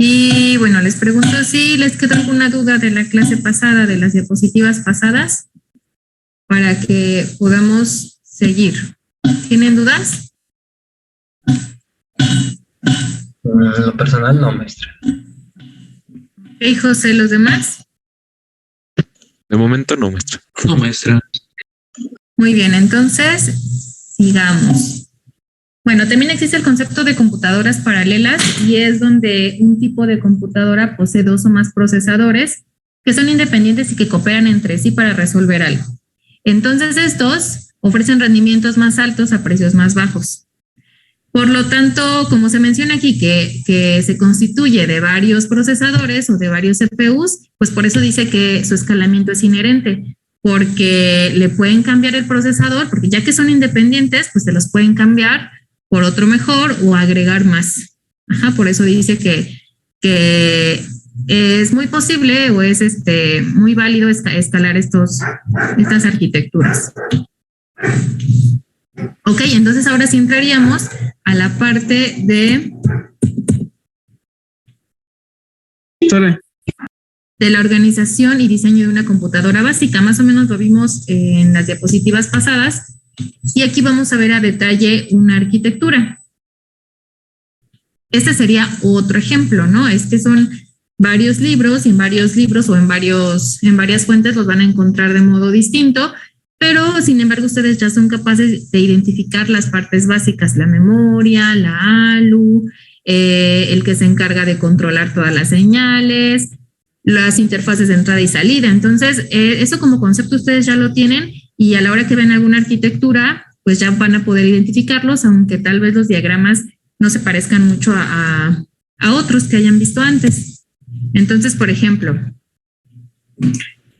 Y bueno, les pregunto si les quedó alguna duda de la clase pasada, de las diapositivas pasadas, para que podamos seguir. ¿Tienen dudas? En lo personal no, maestra. Ok, José, ¿los demás? De momento no, maestra. No, maestra. Muy bien, entonces sigamos. Bueno, también existe el concepto de computadoras paralelas y es donde un tipo de computadora posee dos o más procesadores que son independientes y que cooperan entre sí para resolver algo. Entonces estos ofrecen rendimientos más altos a precios más bajos. Por lo tanto, como se menciona aquí, que se constituye de varios procesadores o de varios CPUs, pues por eso dice que su escalamiento es inherente, porque le pueden cambiar el procesador, porque ya que son independientes, pues se los pueden cambiar por otro mejor o agregar más. Ajá, por eso dice que es muy posible o es muy válido escalar estas arquitecturas. Ok, entonces ahora sí entraríamos a la parte de la organización y diseño de una computadora básica. Más o menos lo vimos en las diapositivas pasadas. Y aquí vamos a ver a detalle una arquitectura. Este sería otro ejemplo, ¿no? Son varios libros y en varios libros o en varias fuentes los van a encontrar de modo distinto, pero sin embargo ustedes ya son capaces de identificar las partes básicas, la memoria, la ALU, el que se encarga de controlar todas las señales, las interfaces de entrada y salida. Entonces, eso como concepto ustedes ya lo tienen y a la hora que ven alguna arquitectura, pues ya van a poder identificarlos, aunque tal vez los diagramas no se parezcan mucho a otros que hayan visto antes. Entonces, por ejemplo,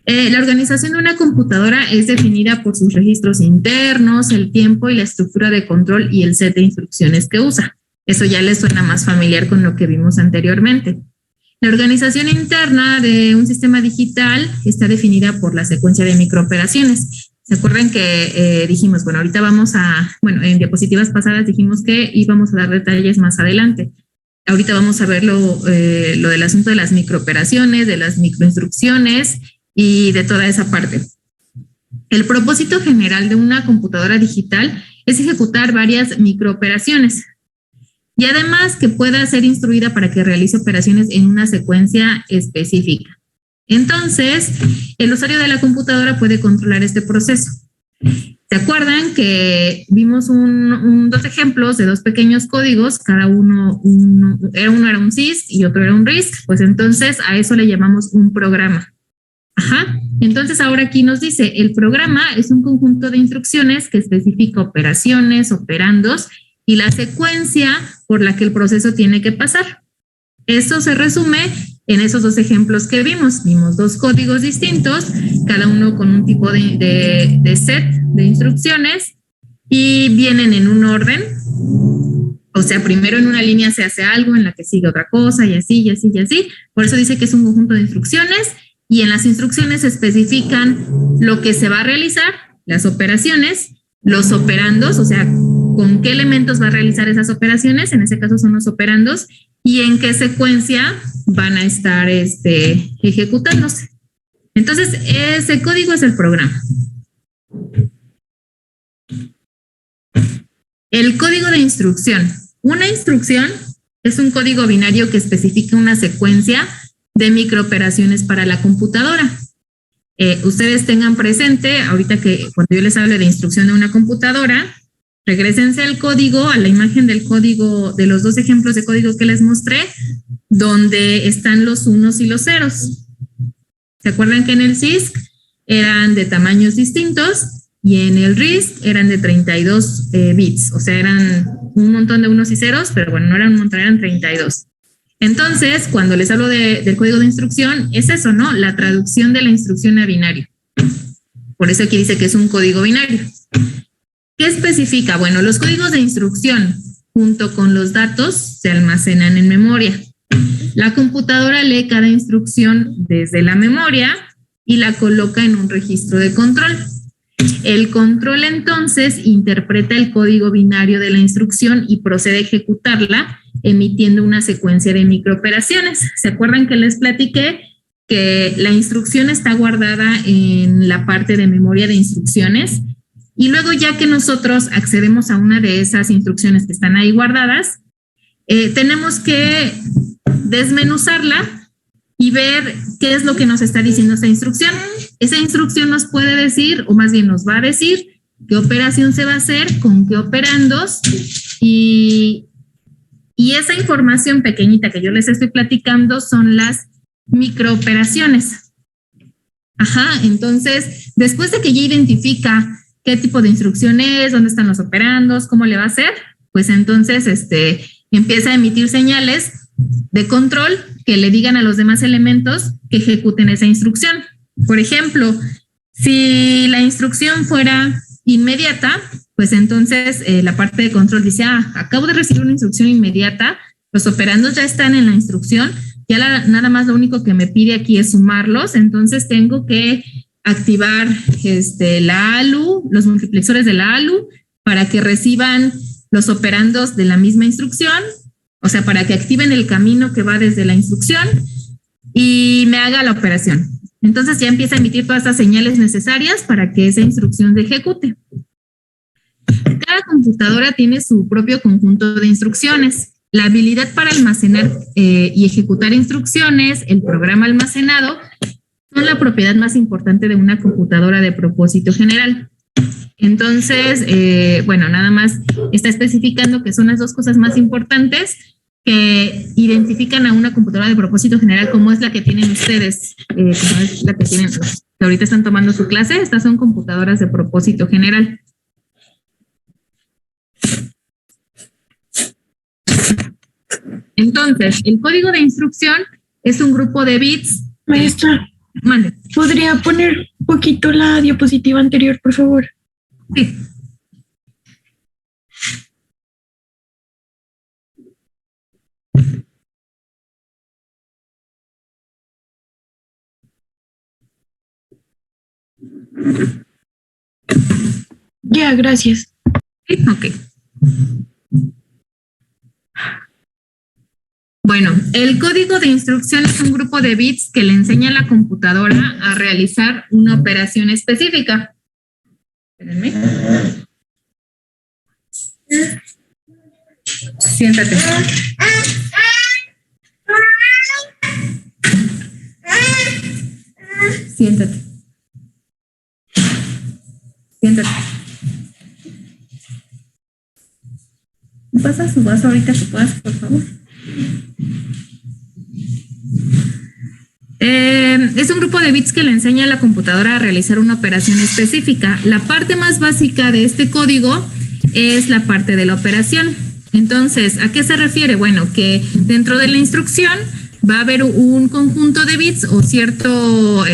la organización de una computadora es definida por sus registros internos, el tiempo y la estructura de control y el set de instrucciones que usa. Eso ya les suena más familiar con lo que vimos anteriormente. La organización interna de un sistema digital está definida por la secuencia de microoperaciones. ¿Se acuerdan que dijimos, bueno, ahorita en diapositivas pasadas dijimos que íbamos a dar detalles más adelante? Ahorita vamos a ver lo del asunto de las microoperaciones, de las microinstrucciones y de toda esa parte. El propósito general de una computadora digital es ejecutar varias microoperaciones y además que pueda ser instruida para que realice operaciones en una secuencia específica. Entonces, el usuario de la computadora puede controlar este proceso. ¿Se acuerdan que vimos dos ejemplos de dos pequeños códigos? Cada uno era un CISC y otro era un RISC. Pues entonces a eso le llamamos un programa. Ajá. Entonces ahora aquí nos dice, el programa es un conjunto de instrucciones que especifica operaciones, operandos y la secuencia por la que el proceso tiene que pasar. Eso se resume en esos dos ejemplos que vimos. Vimos dos códigos distintos, cada uno con un tipo de set de instrucciones y vienen en un orden. O sea, primero en una línea se hace algo, en la que sigue otra cosa y así, y así, y así. Por eso dice que es un conjunto de instrucciones y en las instrucciones se especifican lo que se va a realizar, las operaciones, los operandos, o sea, con qué elementos va a realizar esas operaciones, en ese caso son los operandos, y en qué secuencia van a estar ejecutándose. Entonces, ese código es el programa. El código de instrucción. Una instrucción es un código binario que especifica una secuencia de microoperaciones para la computadora. Ustedes tengan presente, ahorita que cuando yo les hable de instrucción de una computadora, regrésense al código, a la imagen del código, de los dos ejemplos de código que les mostré, donde están los unos y los ceros. ¿Se acuerdan que en el CISC eran de tamaños distintos y en el RISC eran de 32 bits? O sea, eran un montón de unos y ceros, pero bueno, no eran un montón, eran 32. Entonces, cuando les hablo del código de instrucción, es eso, ¿no? La traducción de la instrucción a binario. Por eso aquí dice que es un código binario. ¿Qué especifica? Bueno, los códigos de instrucción junto con los datos se almacenan en memoria. La computadora lee cada instrucción desde la memoria y la coloca en un registro de control. El control entonces interpreta el código binario de la instrucción y procede a ejecutarla emitiendo una secuencia de microoperaciones. ¿Se acuerdan que les platiqué que la instrucción está guardada en la parte de memoria de instrucciones? Y luego, ya que nosotros accedemos a una de esas instrucciones que están ahí guardadas, tenemos que desmenuzarla y ver qué es lo que nos está diciendo esa instrucción. Esa instrucción nos puede decir, o más bien nos va a decir, qué operación se va a hacer, con qué operandos, y esa información pequeñita que yo les estoy platicando son las microoperaciones. Ajá, entonces, después de que ya identifica qué tipo de instrucción es, dónde están los operandos, cómo le va a hacer, pues entonces empieza a emitir señales de control que le digan a los demás elementos que ejecuten esa instrucción. Por ejemplo, si la instrucción fuera inmediata, pues entonces la parte de control dice, acabo de recibir una instrucción inmediata, los operandos ya están en la instrucción, ya nada más lo único que me pide aquí es sumarlos, entonces tengo que activar la ALU, los multiplexores de la ALU, para que reciban los operandos de la misma instrucción, o sea, para que activen el camino que va desde la instrucción y me haga la operación. Entonces ya empieza a emitir todas estas señales necesarias para que esa instrucción se ejecute. Cada computadora tiene su propio conjunto de instrucciones. La habilidad para almacenar y ejecutar instrucciones, el programa almacenado, son la propiedad más importante de una computadora de propósito general. Entonces, bueno, nada más está especificando que son las dos cosas más importantes que identifican a una computadora de propósito general, como es la que tienen ustedes, como es la que tienen, que ahorita están tomando su clase. Estas son computadoras de propósito general. Entonces, el código de instrucción es un grupo de bits. Maestra, Mande. ¿Podría poner un poquito la diapositiva anterior, por favor? Sí. Ya, gracias. Sí, ok. Bueno, el código de instrucción es un grupo de bits que le enseña a la computadora a realizar una operación específica. Espérenme. Siéntate. Siéntate. Siéntate. ¿Me pasas su vaso ahorita que puedas, por favor? Es un grupo de bits que le enseña a la computadora a realizar una operación específica. La parte más básica de este código es la parte de la operación. Entonces, ¿a qué se refiere? Bueno, que dentro de la instrucción va a haber un conjunto de bits o ciertos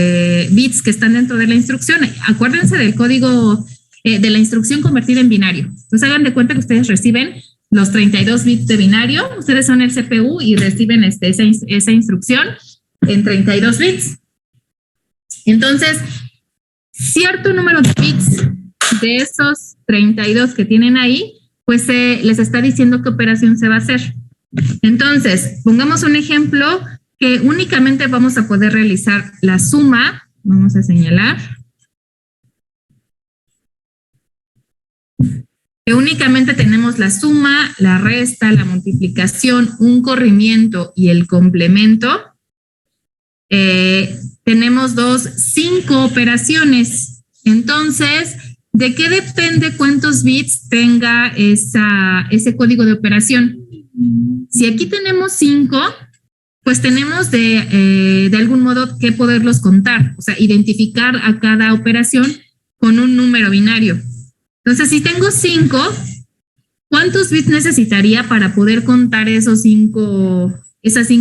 bits que están dentro de la instrucción. Acuérdense del código de la instrucción convertida en binario. Entonces, hagan de cuenta que ustedes reciben los 32 bits de binario. Ustedes son el CPU y reciben esa instrucción en 32 bits. Entonces, cierto número de bits de esos 32 que tienen ahí, pues les está diciendo qué operación se va a hacer. Entonces, pongamos un ejemplo que únicamente vamos a poder realizar la suma. Vamos a señalar. Que únicamente tenemos la suma, la resta, la multiplicación, un corrimiento y el complemento. Tenemos 5 operaciones. Entonces, ¿de qué depende cuántos bits tenga ese código de operación? Si aquí tenemos 5, pues tenemos de algún modo que poderlos contar, o sea, identificar a cada operación con un número binario. Entonces, si tengo 5, ¿cuántos bits necesitaría para poder contar esas 5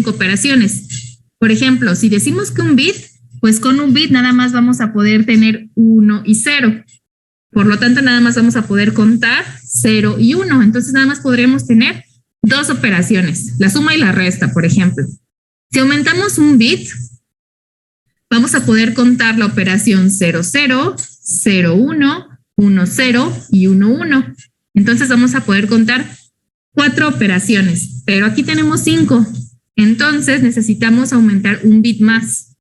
operaciones? Por ejemplo, si decimos que un bit, pues con un bit nada más vamos a poder tener 1 y 0. Por lo tanto, nada más vamos a poder contar 0 y 1. Entonces, nada más podremos tener 2 operaciones, la suma y la resta, por ejemplo. Si aumentamos un bit, vamos a poder contar la operación 0, 0, 0, 1, 1, 0 y 1, 1. Entonces, vamos a poder contar 4 operaciones, pero aquí tenemos 5. Entonces necesitamos aumentar un bit más.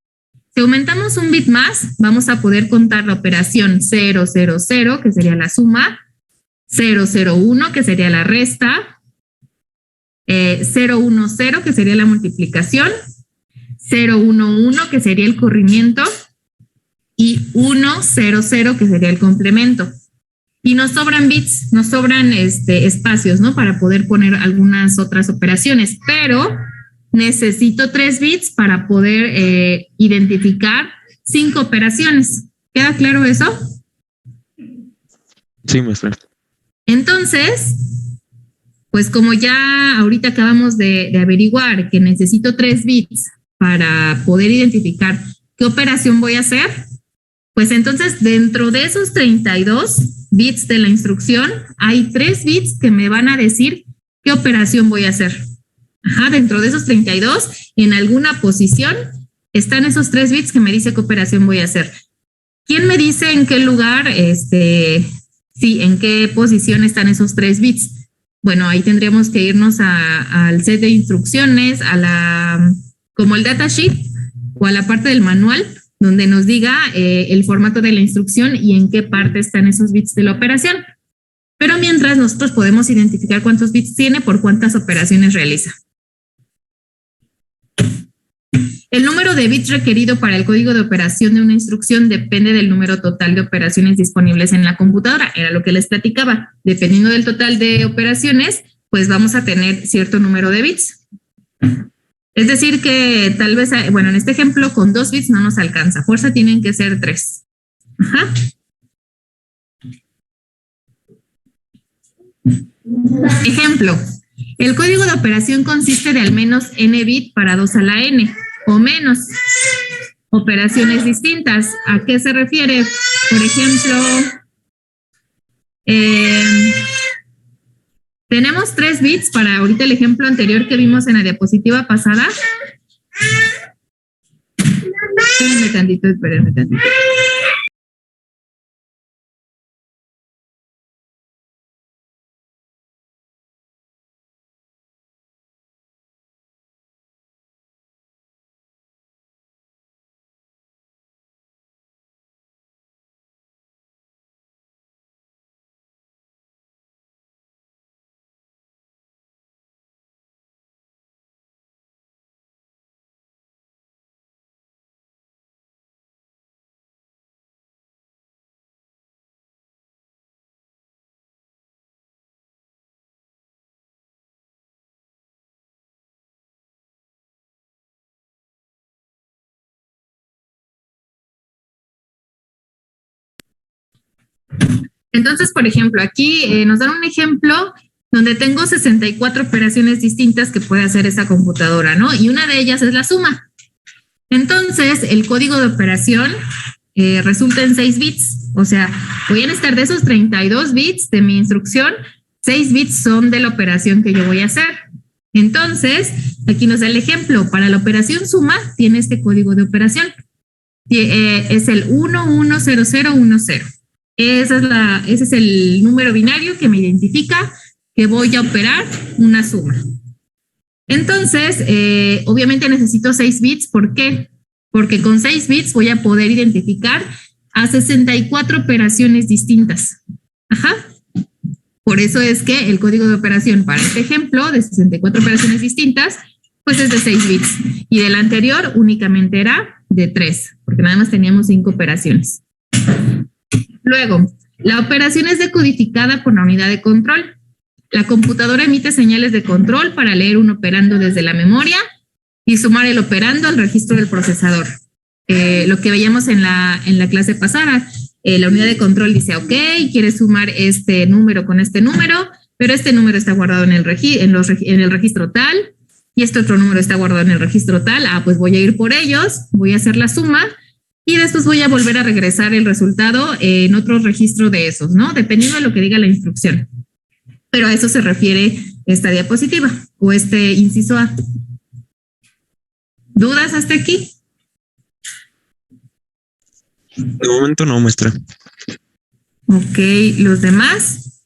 Si aumentamos un bit más, vamos a poder contar la operación 000, que sería la suma, 001, que sería la resta, 010, que sería la multiplicación, 011, que sería el corrimiento, y 100, que sería el complemento. Y nos sobran bits, nos sobran espacios, ¿no? Para poder poner algunas otras operaciones, pero necesito 3 bits para poder identificar 5 operaciones. ¿Queda claro eso? Sí, maestra. Entonces, pues como ya ahorita acabamos de averiguar que necesito 3 bits para poder identificar qué operación voy a hacer, pues entonces dentro de esos 32 bits de la instrucción, hay 3 bits que me van a decir qué operación voy a hacer. Ajá, dentro de esos 32, en alguna posición, están esos 3 bits que me dice qué operación voy a hacer. ¿Quién me dice en qué lugar, sí, en qué posición están esos 3 bits? Bueno, ahí tendríamos que irnos al set de instrucciones, como el datasheet o a la parte del manual, donde nos diga el formato de la instrucción y en qué parte están esos bits de la operación. Pero mientras nosotros podemos identificar cuántos bits tiene por cuántas operaciones realiza. El número de bits requerido para el código de operación de una instrucción depende del número total de operaciones disponibles en la computadora. Era lo que les platicaba. Dependiendo del total de operaciones, pues vamos a tener cierto número de bits. Es decir que tal vez, bueno, en este ejemplo con 2 bits no nos alcanza. Fuerza tienen que ser 3. Ajá. Ejemplo. El código de operación consiste de al menos n bit para 2 a la n o menos. Operaciones distintas. ¿A qué se refiere? Por ejemplo, tenemos 3 bits para ahorita el ejemplo anterior que vimos en la diapositiva pasada. Espérenme tantito. Entonces, por ejemplo, aquí nos dan un ejemplo donde tengo 64 operaciones distintas que puede hacer esta computadora, ¿no? Y una de ellas es la suma. Entonces, el código de operación resulta en 6 bits. O sea, voy a necesitar de esos 32 bits de mi instrucción, 6 bits son de la operación que yo voy a hacer. Entonces, aquí nos da el ejemplo. Para la operación suma, tiene este código de operación. Es el 110010. Ese es el número binario que me identifica que voy a operar una suma. Entonces, obviamente necesito 6 bits. ¿Por qué? Porque con 6 bits voy a poder identificar a 64 operaciones distintas. Ajá. Por eso es que el código de operación para este ejemplo de 64 operaciones distintas, pues es de 6 bits. Y del anterior únicamente era de 3, porque nada más teníamos 5 operaciones. Luego, la operación es decodificada por la unidad de control. La computadora emite señales de control para leer un operando desde la memoria y sumar el operando al registro del procesador. Lo que veíamos en la clase pasada, la unidad de control dice, ok, quiere sumar este número con este número, pero este número está guardado en el registro tal y este otro número está guardado en el registro tal. Pues voy a ir por ellos, voy a hacer la suma y después voy a volver a regresar el resultado en otro registro de esos, ¿no? Dependiendo de lo que diga la instrucción. Pero a eso se refiere esta diapositiva o este inciso A. ¿Dudas hasta aquí? De momento no, maestra. Ok, ¿los demás?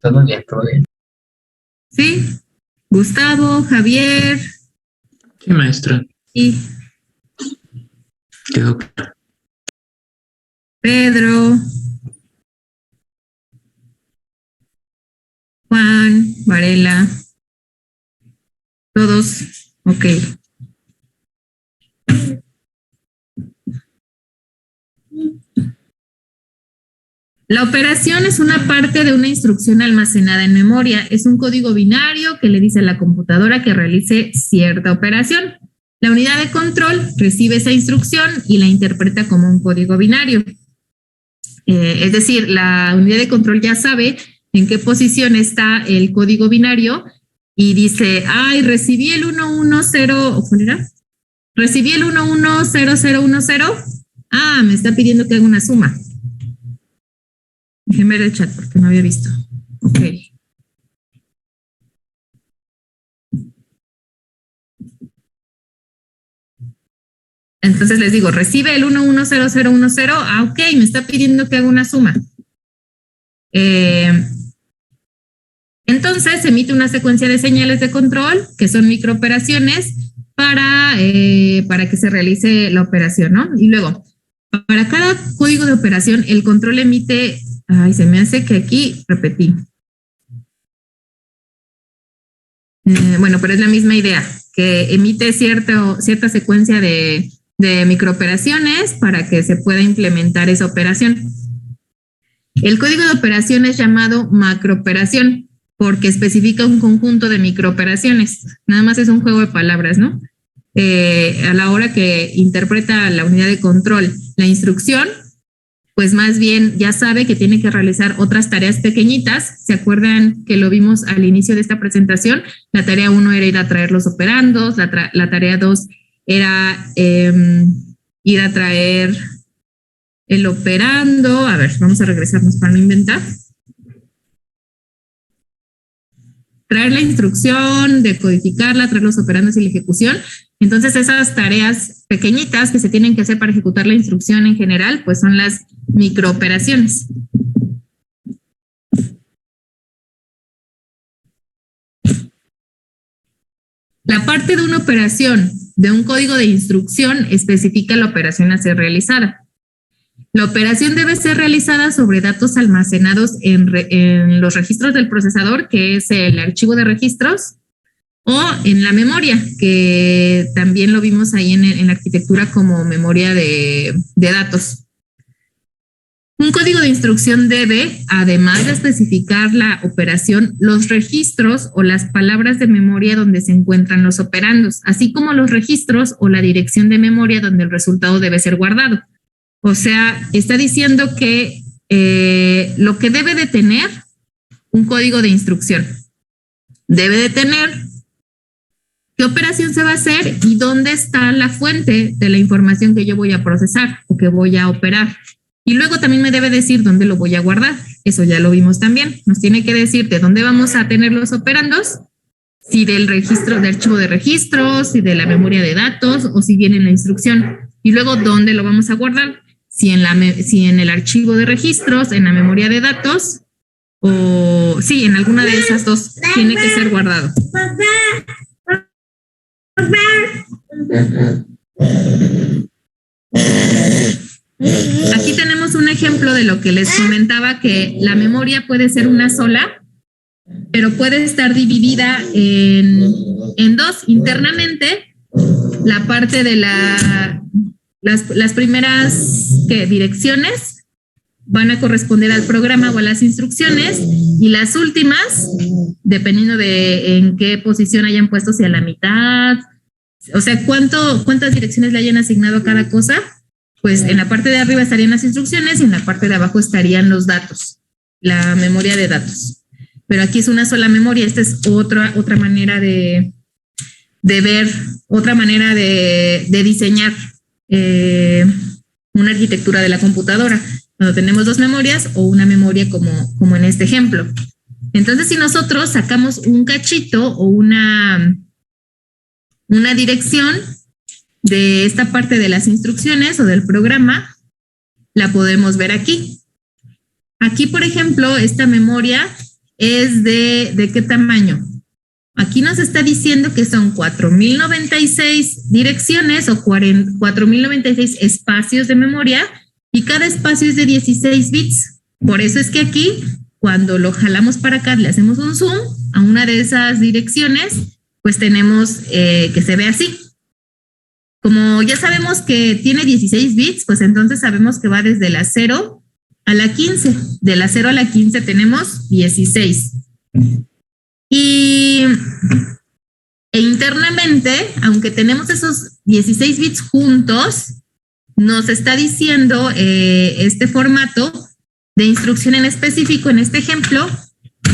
Todo bien, todo bien. ¿Sí? Gustavo, Javier Sí, maestra. y Quedó claro. Pedro, Juan, Varela, todos. Ok. La operación es una parte de una instrucción almacenada en memoria. Es un código binario que le dice a la computadora que realice cierta operación. La unidad de control recibe esa instrucción y la interpreta como un código binario. Es decir, la unidad de control ya sabe en qué posición está el código binario y dice, ay, recibí el 110, ¿cuál era? Recibí el 110010. Ah, me está pidiendo que haga una suma. Déjenme ver el chat porque no había visto. Ok. Entonces les digo, recibe el 110010. Ah, ok, me está pidiendo que haga una suma. Entonces emite una secuencia de señales de control, que son microoperaciones, para que se realice la operación, ¿no? Y luego, para cada código de operación, el control emite, ay, se me hace que aquí repetí. Bueno, pero es la misma idea, que emite cierta secuencia de microoperaciones para que se pueda implementar esa operación. El código de operación es llamado macrooperación porque especifica un conjunto de microoperaciones. Nada más es un juego de palabras, ¿no? A la hora que interpreta la unidad de control la instrucción, pues más bien ya sabe que tiene que realizar otras tareas pequeñitas. ¿Se acuerdan que lo vimos al inicio de esta presentación? La tarea 1 era ir a traer los operandos, la tarea 2 era ir a traer el operando. A ver, vamos a regresarnos para no inventar. Traer la instrucción, decodificarla, traer los operandos y la ejecución. Entonces, esas tareas pequeñitas que se tienen que hacer para ejecutar la instrucción en general, pues son las microoperaciones. La parte de una operación de un código de instrucción especifica la operación a ser realizada. La operación debe ser realizada sobre datos almacenados en los registros del procesador, que es el archivo de registros, o en la memoria, que también lo vimos ahí en la arquitectura como memoria de datos. Un código de instrucción debe, además de especificar la operación, los registros o las palabras de memoria donde se encuentran los operandos, así como los registros o la dirección de memoria donde el resultado debe ser guardado. O sea, está diciendo que lo que debe de tener un código de instrucción, debe de tener qué operación se va a hacer y dónde está la fuente de la información que yo voy a procesar o que voy a operar. Y luego también me debe decir dónde lo voy a guardar. Eso ya lo vimos también. Nos tiene que decir de dónde vamos a tener los operandos, si del registro, del archivo de registros, si de la memoria de datos o si viene en la instrucción. Y luego dónde lo vamos a guardar, si en el archivo de registros, en la memoria de datos o sí, en alguna de esas dos tiene que ser guardado. Aquí tenemos un ejemplo de lo que les comentaba, que la memoria puede ser una sola, pero puede estar dividida en dos. Internamente, la parte de las primeras direcciones van a corresponder al programa o a las instrucciones, y las últimas, dependiendo de en qué posición hayan puesto, si a la mitad, o sea, cuántas direcciones le hayan asignado a cada cosa, pues en la parte de arriba estarían las instrucciones y en la parte de abajo estarían los datos, la memoria de datos. Pero aquí es una sola memoria. Esta es otra manera de ver, otra manera de diseñar una arquitectura de la computadora, cuando tenemos dos memorias o una memoria como en este ejemplo. Entonces, si nosotros sacamos un cachito o una dirección de esta parte de las instrucciones o del programa, la podemos ver aquí. Aquí, por ejemplo, esta memoria es ¿de qué tamaño? Aquí nos está diciendo que son 4096 direcciones o 4096 espacios de memoria y cada espacio es de 16 bits. Por eso es que aquí, cuando lo jalamos para acá, le hacemos un zoom a una de esas direcciones, pues tenemos que se ve así. Como ya sabemos que tiene 16 bits, pues entonces sabemos que va desde la 0 a la 15. De la 0 a la 15 tenemos 16. E internamente, aunque tenemos esos 16 bits juntos, nos está diciendo este formato de instrucción en específico, en este ejemplo,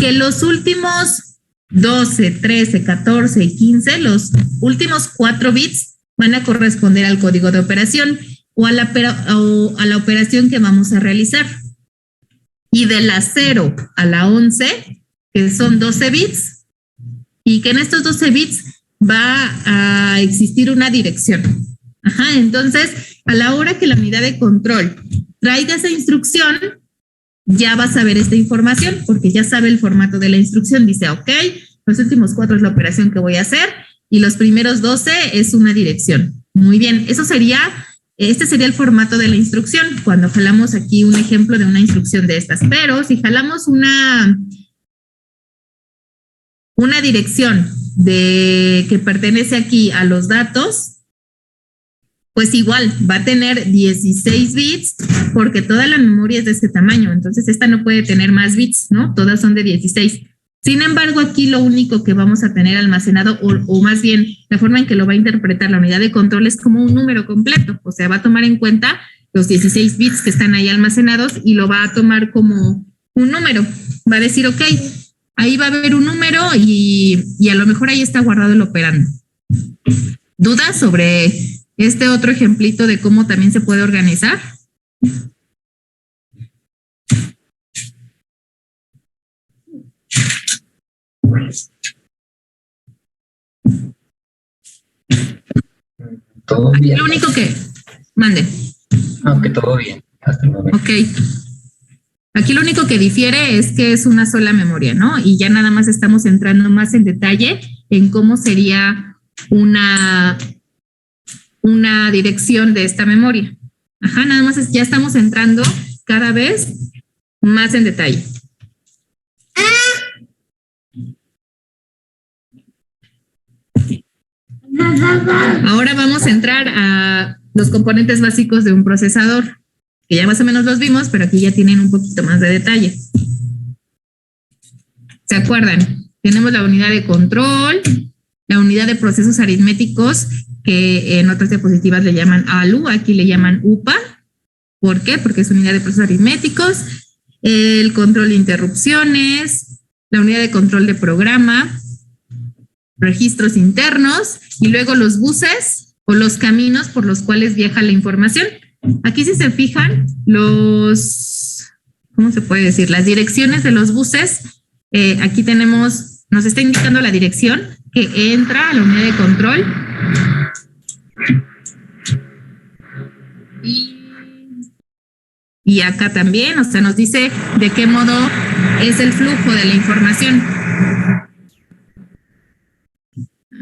que los últimos 12, 13, 14 y 15, los últimos 4 bits van a corresponder al código de operación o a la operación que vamos a realizar. Y de la 0 a la 11, que son 12 bits, y que en estos 12 bits va a existir una dirección. Ajá, entonces, a la hora que la unidad de control traiga esa instrucción, ya va a saber esta información, porque ya sabe el formato de la instrucción. Dice, ok, los últimos 4 es la operación que voy a hacer, y los primeros 12 es una dirección. Muy bien, este sería el formato de la instrucción, cuando jalamos aquí un ejemplo de una instrucción de estas. Pero si jalamos una dirección que pertenece aquí a los datos, pues igual va a tener 16 bits porque toda la memoria es de ese tamaño. Entonces esta no puede tener más bits, ¿no? Todas son de 16. Sin embargo, aquí lo único que vamos a tener almacenado, o más bien la forma en que lo va a interpretar la unidad de control, es como un número completo. O sea, va a tomar en cuenta los 16 bits que están ahí almacenados y lo va a tomar como un número. Va a decir, ok, ahí va a haber un número y a lo mejor ahí está guardado el operando. ¿Dudas sobre este otro ejemplito de cómo también se puede organizar? Todo bien. Lo único que... Mande. Aunque todo bien, hasta el momento. Ok. Aquí lo único que difiere es que es una sola memoria, ¿no? Y ya nada más estamos entrando más en detalle en cómo sería una dirección de esta memoria. Ajá, nada más ya estamos entrando cada vez más en detalle. Ahora vamos a entrar a los componentes básicos de un procesador, que ya más o menos los vimos, pero aquí ya tienen un poquito más de detalle. ¿Se acuerdan? Tenemos la unidad de control, la unidad de procesos aritméticos, que en otras diapositivas le llaman ALU, aquí le llaman UPA. ¿Por qué? Porque es unidad de procesos aritméticos, el control de interrupciones, la unidad de control de programa, registros internos y luego los buses o los caminos por los cuales viaja la información. Aquí si se fijan, ¿cómo se puede decir? Las direcciones de los buses, aquí tenemos, nos está indicando la dirección que entra a la unidad de control. Y acá también, o sea, nos dice de qué modo es el flujo de la información.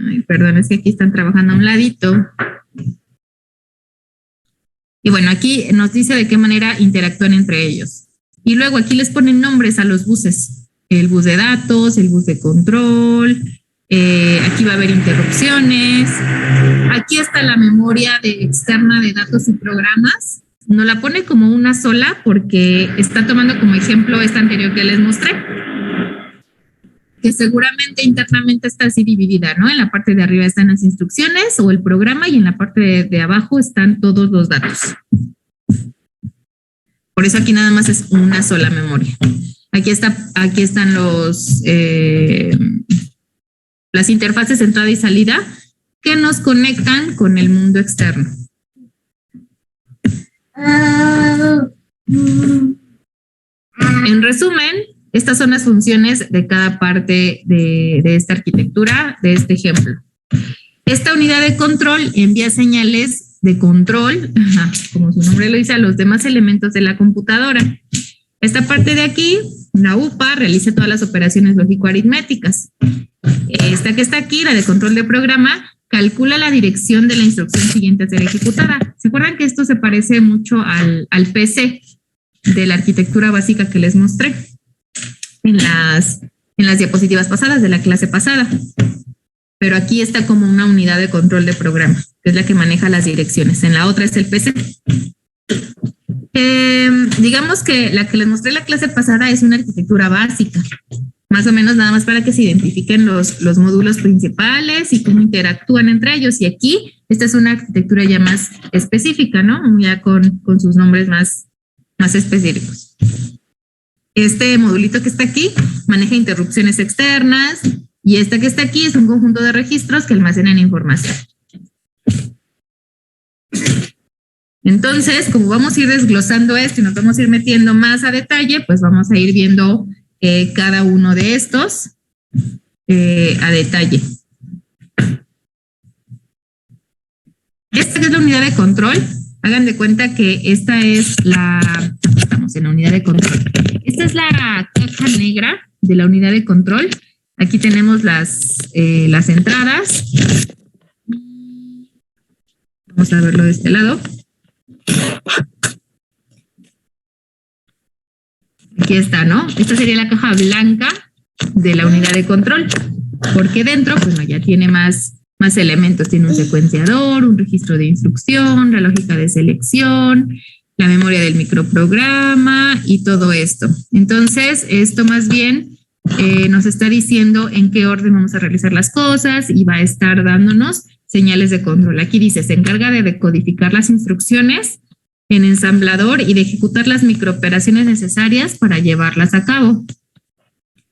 Ay, perdón, es que aquí están trabajando a un ladito. Y bueno, aquí nos dice de qué manera interactúan entre ellos. Y luego aquí les ponen nombres a los buses. El bus de datos, el bus de control, aquí va a haber interrupciones. Aquí está la memoria externa de datos y programas. No la pone como una sola porque está tomando como ejemplo esta anterior que les mostré, que seguramente internamente está así dividida, ¿no? En la parte de arriba están las instrucciones o el programa y en la parte de abajo están todos los datos. Por eso aquí nada más es una sola memoria. Aquí están las interfaces de entrada y salida que nos conectan con el mundo externo. En resumen, estas son las funciones de cada parte de esta arquitectura, de este ejemplo. Esta unidad de control envía señales de control, como su nombre lo dice, a los demás elementos de la computadora. Esta parte de aquí La UPA realice todas las operaciones lógico-aritméticas. Esta que está aquí, la de control de programa, calcula la dirección de la instrucción siguiente a ser ejecutada. ¿Se acuerdan que esto se parece mucho al PC de la arquitectura básica que les mostré en las diapositivas pasadas de la clase pasada? Pero aquí está como una unidad de control de programa, que es la que maneja las direcciones. En la otra es el PC. Digamos que la que les mostré en la clase pasada es una arquitectura básica, más o menos nada más para que se identifiquen los módulos principales y cómo interactúan entre ellos. Y aquí, esta es una arquitectura ya más específica, ¿no? Ya con sus nombres más específicos. Este modulito que está aquí maneja interrupciones externas y esta que está aquí es un conjunto de registros que almacenan información. Entonces, como vamos a ir desglosando esto y nos vamos a ir metiendo más a detalle, pues vamos a ir viendo cada uno de estos a detalle. Esta es la unidad de control. Hagan de cuenta que esta es estamos en la unidad de control. Esta es la caja negra de la unidad de control. Aquí tenemos las entradas. Vamos a verlo de este lado. Aquí está, ¿no? Esta sería la caja blanca de la unidad de control, porque dentro, pues no, ya tiene más elementos. Tiene un secuenciador, un registro de instrucción, la lógica de selección, la memoria del microprograma y todo esto. Entonces, esto más bien nos está diciendo en qué orden vamos a realizar las cosas y va a estar dándonos señales de control. Aquí dice, se encarga de decodificar las instrucciones en ensamblador y de ejecutar las microoperaciones necesarias para llevarlas a cabo.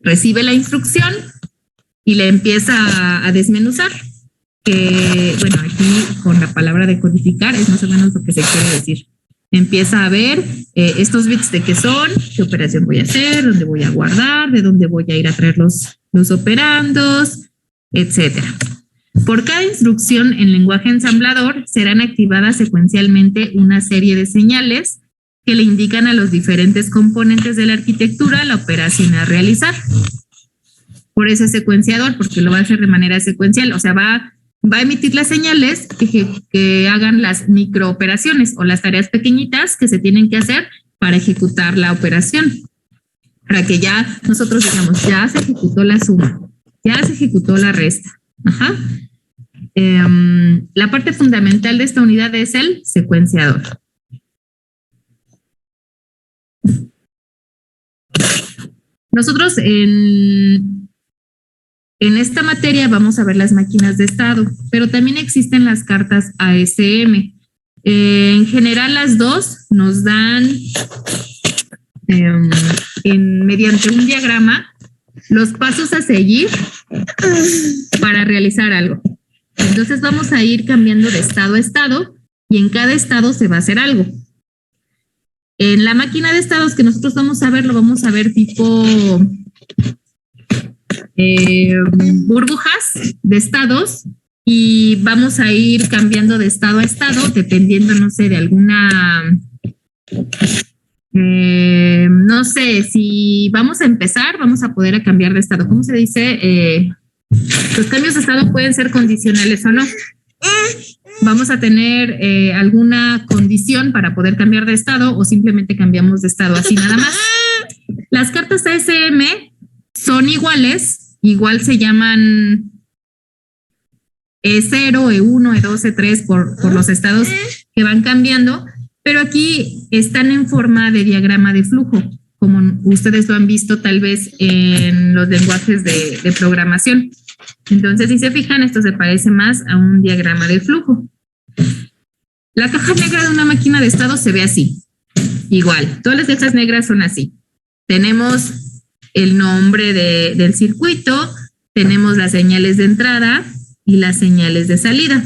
Recibe la instrucción y le empieza a desmenuzar. Que, bueno, aquí con la palabra decodificar es más o menos lo que se quiere decir. Empieza a ver estos bits de qué son, qué operación voy a hacer, dónde voy a guardar, de dónde voy a ir a traer los operandos, etcétera. Por cada instrucción en lenguaje ensamblador serán activadas secuencialmente una serie de señales que le indican a los diferentes componentes de la arquitectura la operación a realizar. Por eso es secuenciador, porque lo va a hacer de manera secuencial, o sea, va a emitir las señales que hagan las microoperaciones o las tareas pequeñitas que se tienen que hacer para ejecutar la operación. Para que ya nosotros digamos, ya se ejecutó la suma, ya se ejecutó la resta. Ajá. La parte fundamental de esta unidad es el secuenciador. Nosotros en esta materia vamos a ver las máquinas de estado, pero también existen las cartas ASM. En general las dos nos dan mediante un diagrama los pasos a seguir para realizar algo. Entonces vamos a ir cambiando de estado a estado y en cada estado se va a hacer algo. En la máquina de estados que nosotros vamos a ver, lo vamos a ver tipo burbujas de estados y vamos a ir cambiando de estado a estado dependiendo, no sé, de alguna... no sé, si vamos a empezar, vamos a poder cambiar de estado. ¿Cómo se dice? Los cambios de estado pueden ser condicionales o no. Vamos a tener alguna condición para poder cambiar de estado o simplemente cambiamos de estado así nada más. Las cartas ASM son iguales, igual se llaman E0, E1, E2, E3 por los estados que van cambiando, pero aquí están en forma de diagrama de flujo, como ustedes lo han visto tal vez en los lenguajes de programación. Entonces, si se fijan, esto se parece más a un diagrama de flujo. La caja negra de una máquina de estado se ve así. Igual, todas las cajas negras son así. Tenemos el nombre del circuito, tenemos las señales de entrada y las señales de salida.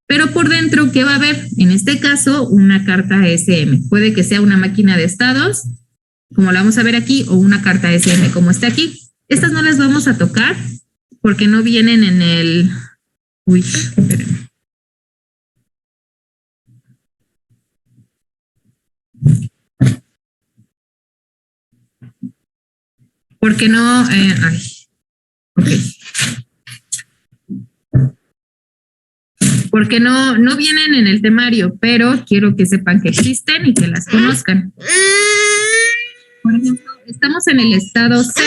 Pero por dentro, ¿qué va a haber? En este caso, una carta ASM. Puede que sea una máquina de estados, como la vamos a ver aquí, o una carta ASM como está aquí. Estas no las vamos a tocar porque no vienen en el... Uy, espérenme. Porque no, ok. Porque no vienen en el temario, pero quiero que sepan que existen y que las conozcan. Por ejemplo, estamos en el estado 0.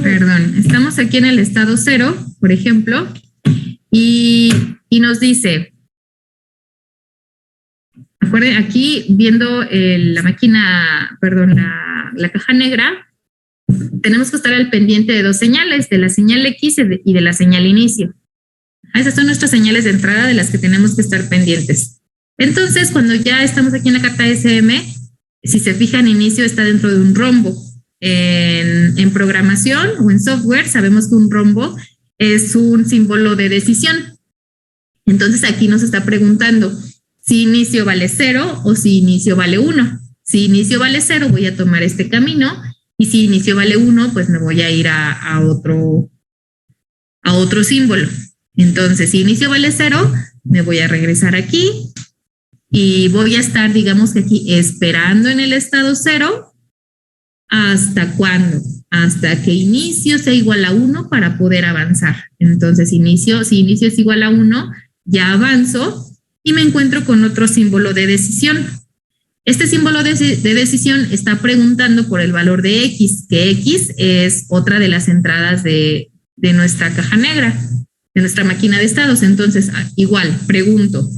Perdón, estamos aquí en el estado 0, por ejemplo, y nos dice, acuérdense, aquí viendo la máquina, perdón, la caja negra, tenemos que estar al pendiente de dos señales, de la señal X y de la señal inicio. Esas son nuestras señales de entrada de las que tenemos que estar pendientes. Entonces, cuando ya estamos aquí en la carta SM, si se fijan, inicio está dentro de un rombo. En programación o en software sabemos que un rombo es un símbolo de decisión. Entonces aquí nos está preguntando si inicio vale 0 o si inicio vale 1. Si inicio vale 0 voy a tomar este camino y si inicio vale 1 pues me voy a ir a otro símbolo. Entonces si inicio vale 0 me voy a regresar aquí y voy a estar, digamos que aquí, esperando en el estado 0. ¿Hasta cuándo? Hasta que inicio sea igual a 1 para poder avanzar. Entonces, si inicio es igual a 1, ya avanzo y me encuentro con otro símbolo de decisión. Este símbolo de decisión está preguntando por el valor de X, que X es otra de las entradas de nuestra caja negra, de nuestra máquina de estados. Entonces, igual, pregunto,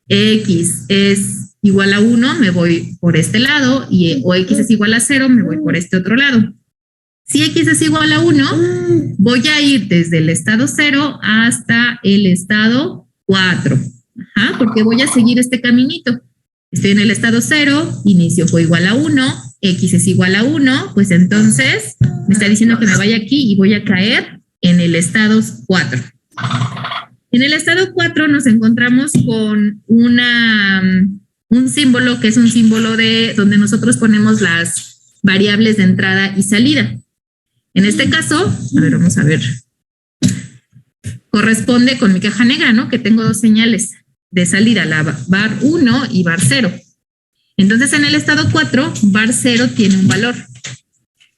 X es igual a 1, me voy por este lado, o X es igual a 0, me voy por este otro lado. Si X es igual a 1, voy a ir desde el estado 0 hasta el estado 4, porque voy a seguir este caminito. Estoy en el estado 0, inicio fue igual a 1, X es igual a 1, pues entonces me está diciendo que me vaya aquí y voy a caer en el estado 4. En el estado 4 nos encontramos con un símbolo que es un símbolo de donde nosotros ponemos las variables de entrada y salida. En este caso, a ver, vamos a ver, corresponde con mi caja negra, ¿no? Que tengo dos señales de salida, la bar 1 y bar 0. Entonces, en el estado 4, bar 0 tiene un valor.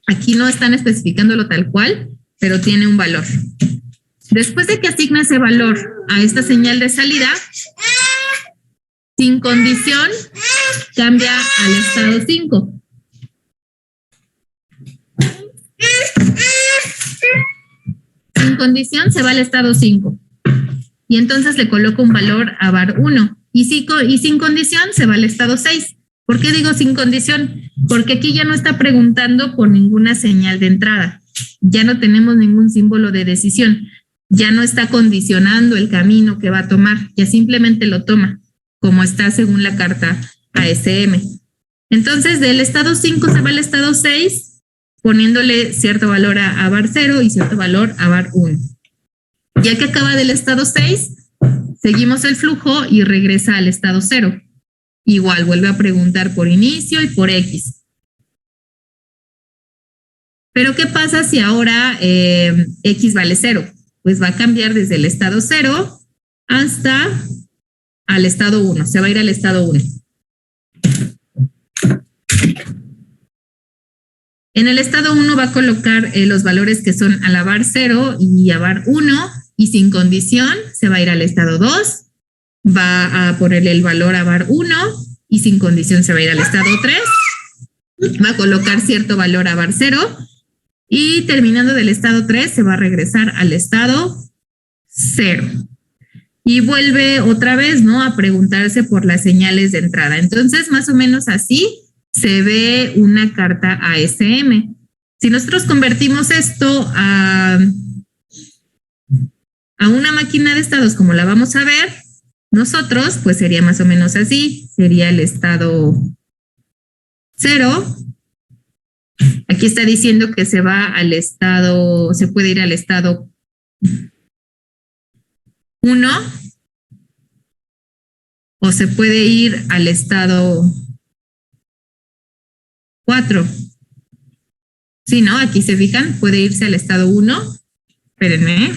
Aquí no están especificándolo tal cual, pero tiene un valor. Después de que asigna ese valor a esta señal de salida, sin condición, cambia al estado 5. Sin condición se va al estado 5. Y entonces le coloco un valor a bar 1. Y sin condición se va al estado 6. ¿Por qué digo sin condición? Porque aquí ya no está preguntando por ninguna señal de entrada. Ya no tenemos ningún símbolo de decisión. Ya no está condicionando el camino que va a tomar. Ya simplemente lo toma, como está según la carta ASM. Entonces, del estado 5 se va al estado 6, poniéndole cierto valor a bar 0 y cierto valor a bar 1. Ya que acaba del estado 6, seguimos el flujo y regresa al estado 0. Igual, vuelve a preguntar por inicio y por X. Pero, ¿qué pasa si ahora X vale 0? Pues va a cambiar desde el estado 0 hasta al estado 1, se va a ir al estado 1. En el estado 1 va a colocar los valores que son a la bar 0 y a bar 1, y sin condición se va a ir al estado 2, va a ponerle el valor a bar 1 y sin condición se va a ir al estado 3, va a colocar cierto valor a bar 0 y terminando del estado 3 se va a regresar al estado 0. Y vuelve otra vez, ¿no?, a preguntarse por las señales de entrada. Entonces, más o menos así se ve una carta ASM. Si nosotros convertimos esto a una máquina de estados como la vamos a ver nosotros, pues sería más o menos así. Sería el estado 0. Aquí está diciendo que se va al estado, se puede ir al estado 1 o se puede ir al estado 4. Sí, ¿no? Aquí se fijan, puede irse al estado 1. Espérenme.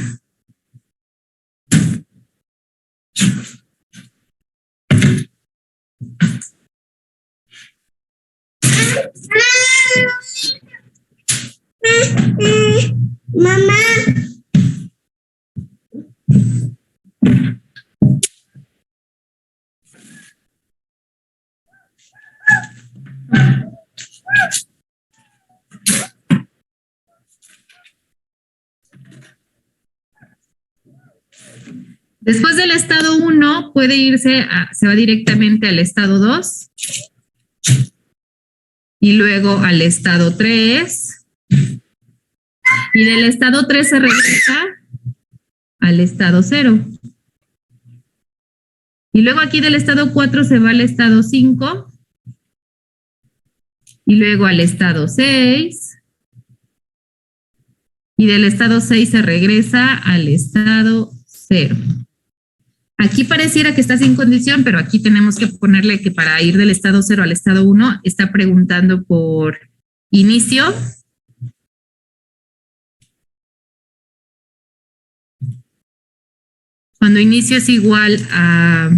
Mamá. Después del estado 1 puede irse, se va directamente al estado 2 y luego al estado 3 y del estado 3 se regresa al estado 0. Y luego aquí del estado 4 se va al estado 5 y luego al estado 6 y del estado 6 se regresa al estado 0. Aquí pareciera que está sin condición, pero aquí tenemos que ponerle que para ir del estado 0 al estado 1 está preguntando por inicio. Cuando inicio es igual a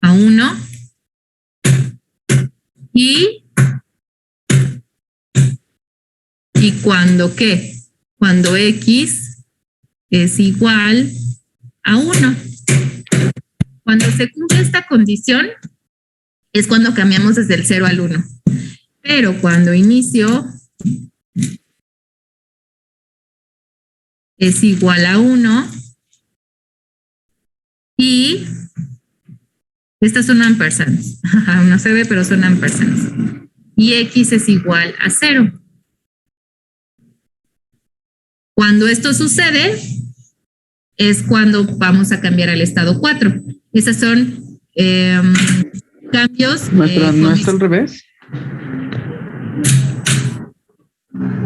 1 y cuando ¿qué? Cuando X es igual a 1. Cuando se cumple esta condición es cuando cambiamos desde el 0 al 1. Pero cuando inicio es igual a 1 y estas son ampersands. No se ve, pero son ampersands. Y X es igual a 0. Cuando esto sucede es cuando vamos a cambiar al estado 4. Esos son cambios. Maestra, ¿no está al revés?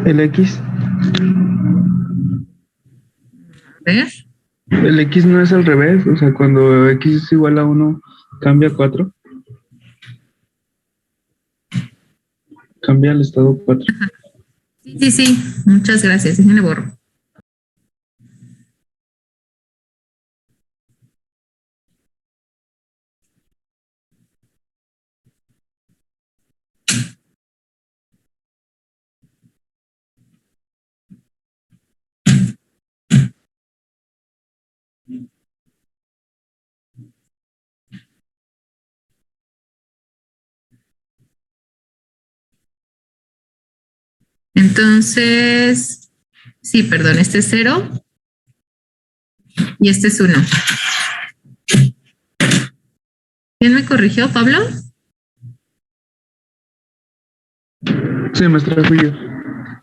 El X. A ver. El X no es al revés, o sea, cuando X es igual a 1, cambia a 4. Cambia al estado 4. Sí. Muchas gracias. Déjenme borro. Entonces, sí, perdón, este es 0 y este es 1. ¿Quién me corrigió, Pablo? Sí, maestra, fui yo.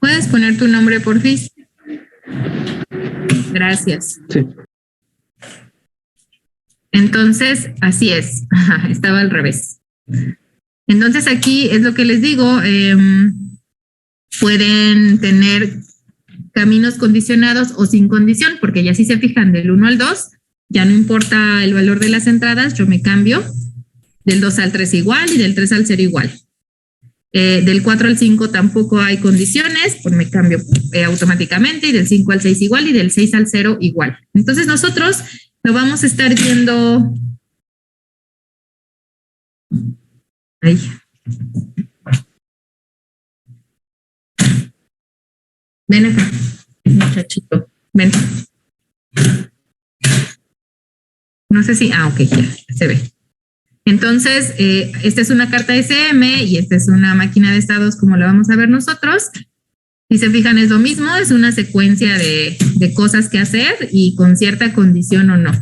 ¿Puedes poner tu nombre, porfis? Gracias. Sí. Entonces, así es. Estaba al revés. Entonces, aquí es lo que les digo. Pueden tener caminos condicionados o sin condición, porque ya si se fijan del 1 al 2, ya no importa el valor de las entradas, yo me cambio del 2 al 3 igual y del 3 al 0 igual. Del 4 al 5 tampoco hay condiciones, pues me cambio automáticamente, y del 5 al 6 igual y del 6 al 0 igual. Entonces nosotros lo vamos a estar viendo. Ahí. Ven acá, muchachito, ven. No sé si, ok, ya se ve. Entonces, esta es una carta SM y esta es una máquina de estados como la vamos a ver nosotros. Si se fijan, es lo mismo, es una secuencia de cosas que hacer y con cierta condición o no.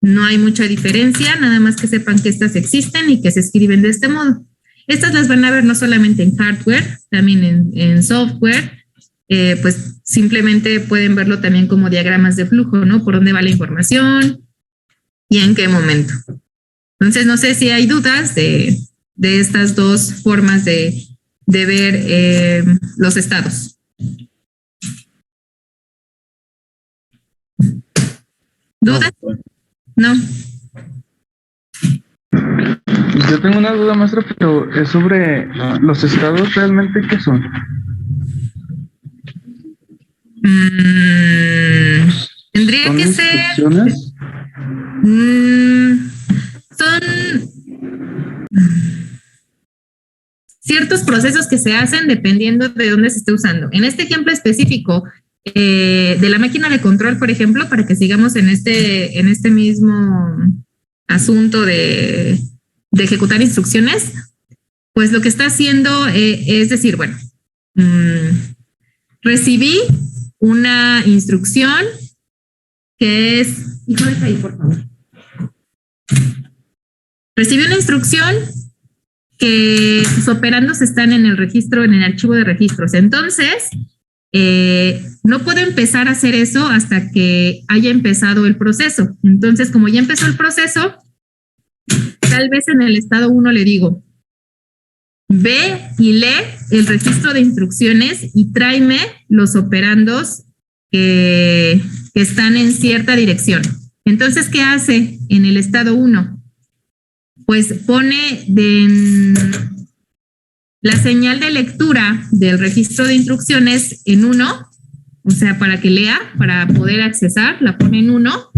No hay mucha diferencia, nada más que sepan que estas existen y que se escriben de este modo. Estas las van a ver no solamente en hardware, también en software. Pues simplemente pueden verlo también como diagramas de flujo, ¿no? Por dónde va la información y en qué momento. Entonces, no sé si hay dudas de estas dos formas de ver los estados. ¿Dudas? No. Yo tengo una duda, maestra, pero es sobre los estados realmente qué son. Tendría ¿Son que ser. instrucciones? Son ciertos procesos que se hacen dependiendo de dónde se esté usando. En este ejemplo específico de la máquina de control, por ejemplo, para que sigamos en este mismo asunto de ejecutar instrucciones, pues lo que está haciendo es decir, bueno, recibí una instrucción que es, híjole, ahí, por favor. Recibí una instrucción que sus operandos están en el registro, en el archivo de registros. Entonces, no puedo empezar a hacer eso hasta que haya empezado el proceso. Entonces, como ya empezó el proceso, tal vez en el estado 1 le digo, ve y lee el registro de instrucciones y tráeme los operandos que están en cierta dirección. Entonces, ¿qué hace en el estado 1? Pues pone la señal de lectura del registro de instrucciones en 1, o sea, para que lea, para poder accesar, la pone en 1,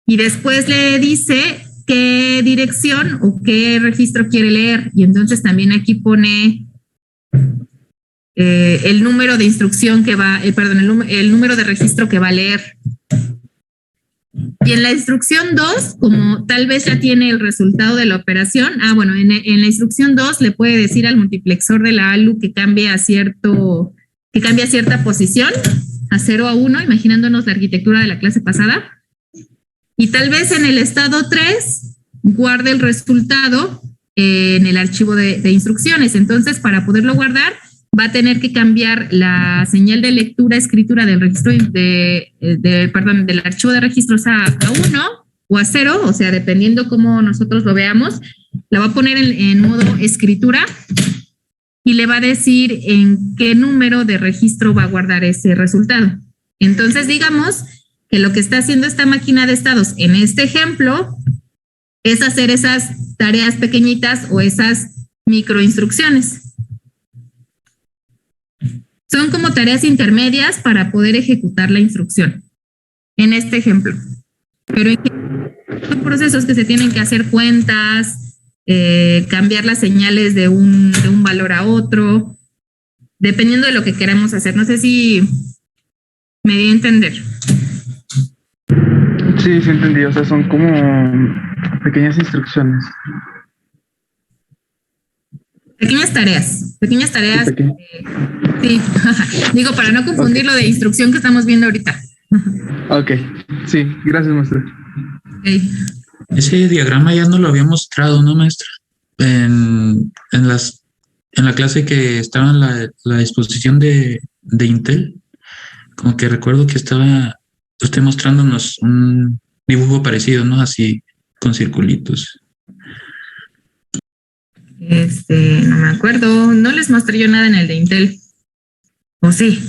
y después le dice qué dirección o qué registro quiere leer, y entonces también aquí pone el número de instrucción que va, el número de registro que va a leer. Y en la instrucción 2, como tal vez ya tiene el resultado de la operación, bueno, en la instrucción 2 le puede decir al multiplexor de la ALU que cambie a cierta posición, a 0 a 1, imaginándonos la arquitectura de la clase pasada. Y tal vez en el estado 3 guarde el resultado en el archivo de instrucciones. Entonces, para poderlo guardar, va a tener que cambiar la señal de lectura-escritura del registro del archivo de registros a 1 o a 0, o sea, dependiendo cómo nosotros lo veamos, la va a poner en modo escritura y le va a decir en qué número de registro va a guardar ese resultado. Entonces, digamos que lo que está haciendo esta máquina de estados en este ejemplo es hacer esas tareas pequeñitas o esas microinstrucciones. Son como tareas intermedias para poder ejecutar la instrucción en este ejemplo. Pero son procesos que se tienen que hacer cuentas, cambiar las señales de un valor a otro, dependiendo de lo que queramos hacer. No sé si me di a entender. Sí, entendí. O sea, son como pequeñas instrucciones. Pequeñas tareas. Sí, digo, para no confundir lo de instrucción que estamos viendo ahorita. Ok, sí, gracias, maestra. Okay. Ese diagrama ya nos lo había mostrado, ¿no, maestra? En la clase que estaba en la exposición de Intel, como que recuerdo que estaba usted mostrándonos un dibujo parecido, ¿no? Así, con circulitos. No me acuerdo, no les mostré yo nada en el de Intel. ¿O sí?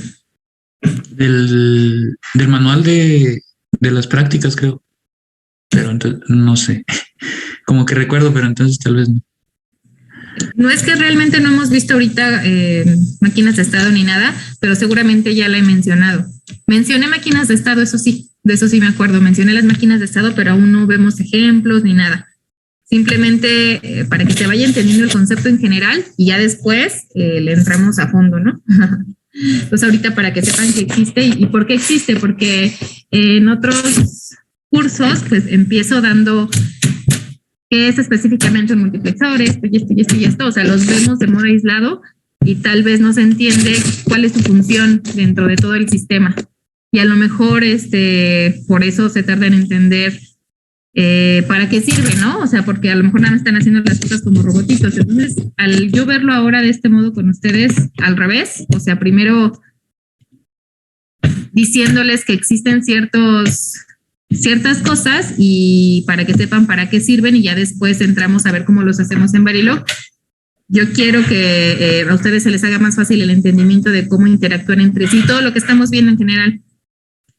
Del manual de las prácticas, creo. Pero entonces, no sé. Como que recuerdo, pero entonces tal vez no. No es que realmente no hemos visto ahorita máquinas de estado ni nada, pero seguramente ya la he mencionado. Mencioné máquinas de estado, eso sí, de eso sí me acuerdo. Mencioné las máquinas de estado, pero aún no vemos ejemplos ni nada. Simplemente para que se vaya entendiendo el concepto en general y ya después le entramos a fondo, ¿no? Entonces ahorita para que sepan que existe y por qué existe, porque en otros cursos pues empiezo dando qué es específicamente un multiplexor, esto y esto, o sea, los vemos de modo aislado y tal vez no se entiende cuál es su función dentro de todo el sistema. Y a lo mejor por eso se tarda en entender para qué sirve, ¿no? O sea, porque a lo mejor nada más están haciendo las cosas como robotitos. Entonces, al yo verlo ahora de este modo con ustedes, al revés, o sea, primero diciéndoles que existen ciertas cosas y para que sepan para qué sirven y ya después entramos a ver cómo los hacemos en Verilog. Yo quiero que a ustedes se les haga más fácil el entendimiento de cómo interactúan entre sí, todo lo que estamos viendo en general,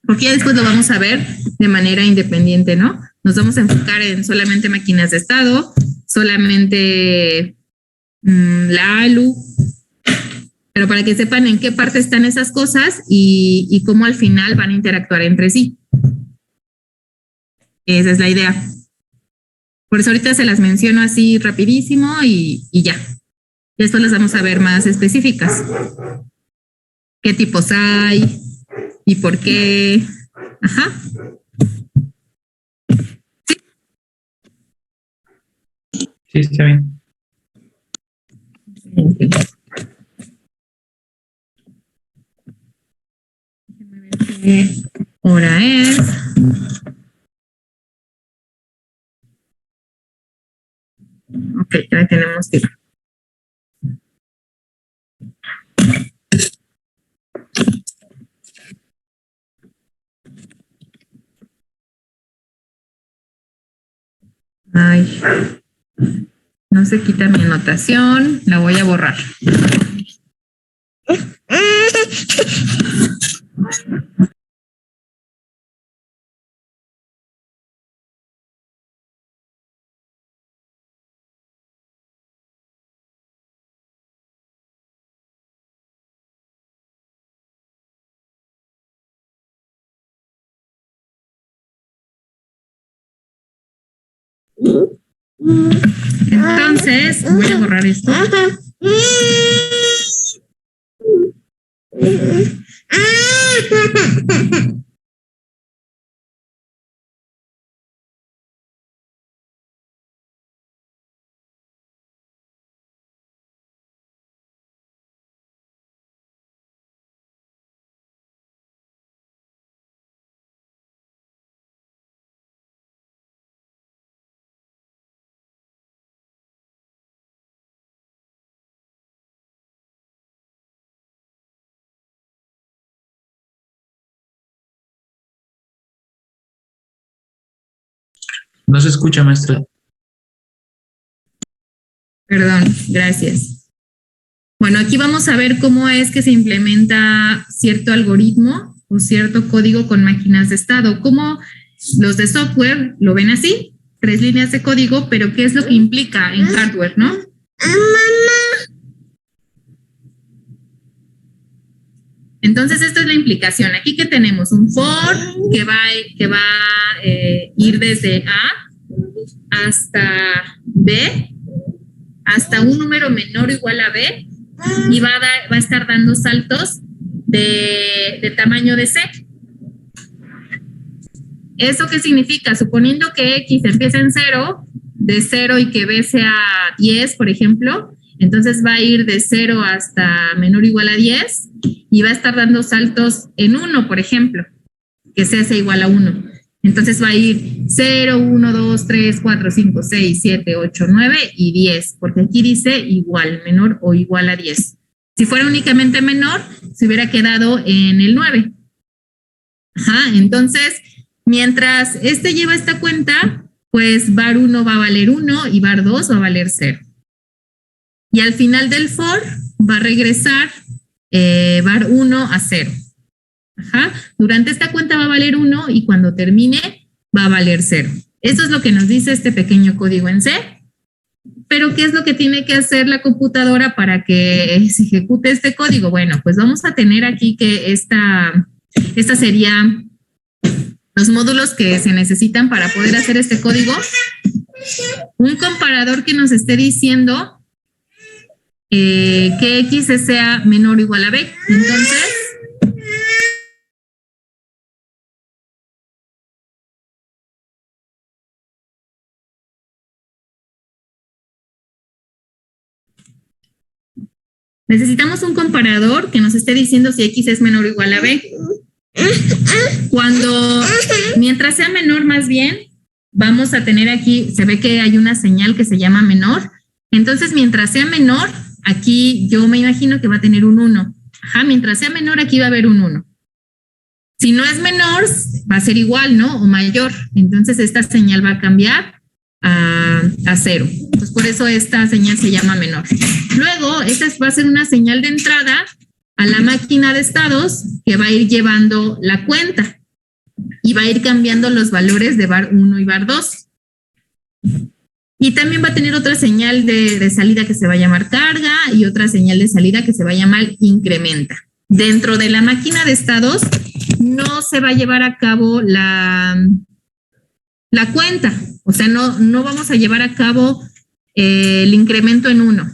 porque ya después lo vamos a ver de manera independiente, ¿no? Nos vamos a enfocar en solamente máquinas de estado, solamente la ALU, pero para que sepan en qué parte están esas cosas y cómo al final van a interactuar entre sí. Esa es la idea. Por eso ahorita se las menciono así rapidísimo y ya. Después las vamos a ver más específicas. ¿Qué tipos hay? ¿Y por qué? Ajá. Sí, está bien. Okay. Déjenme ver qué hora es. Ok, ya tenemos tiempo. Ay, no se quita mi anotación, la voy a borrar. Entonces, voy a borrar esto. No se escucha, maestra. Perdón, gracias. Bueno, aquí vamos a ver cómo es que se implementa cierto algoritmo o cierto código con máquinas de estado. Como los de software lo ven así, 3 líneas de código, pero ¿qué es lo que implica en hardware, no? Entonces, esta es la implicación. Aquí que tenemos un for que va a ir desde A hasta B, hasta un número menor o igual a B, y va a estar dando saltos de tamaño de C. ¿Eso qué significa? Suponiendo que X empieza en 0, de 0 y que B sea 10, por ejemplo, entonces va a ir de 0 hasta menor o igual a 10 y va a estar dando saltos en 1, por ejemplo, que C sea igual a 1. Entonces va a ir 0, 1, 2, 3, 4, 5, 6, 7, 8, 9 y 10, porque aquí dice igual, menor o igual a 10. Si fuera únicamente menor, se hubiera quedado en el 9. Ajá, entonces, mientras este lleva esta cuenta, pues var 1 va a valer 1 y var 2 va a valer 0. Y al final del for va a regresar var 1 a 0. Ajá. Durante esta cuenta va a valer 1 y cuando termine va a valer 0. Eso es lo que nos dice este pequeño código en C. Pero ¿qué es lo que tiene que hacer la computadora para que se ejecute este código? Bueno, pues vamos a tener aquí que esta sería los módulos que se necesitan para poder hacer este código. Un comparador que nos esté diciendo que X sea menor o igual a B. Entonces, necesitamos un comparador que nos esté diciendo si X es menor o igual a B. Mientras sea menor, más bien, vamos a tener aquí, se ve que hay una señal que se llama menor. Entonces, mientras sea menor, aquí yo me imagino que va a tener un 1. Ajá, mientras sea menor, aquí va a haber un 1. Si no es menor, va a ser igual, ¿no? O mayor. Entonces, esta señal va a cambiar a 0. Entonces, por eso esta señal se llama menor. Luego, esta va a ser una señal de entrada a la máquina de estados que va a ir llevando la cuenta y va a ir cambiando los valores de var 1 y var 2. Y también va a tener otra señal de salida que se va a llamar carga y otra señal de salida que se va a llamar incrementa. Dentro de la máquina de estados no se va a llevar a cabo la cuenta. O sea, no vamos a llevar a cabo el incremento en 1.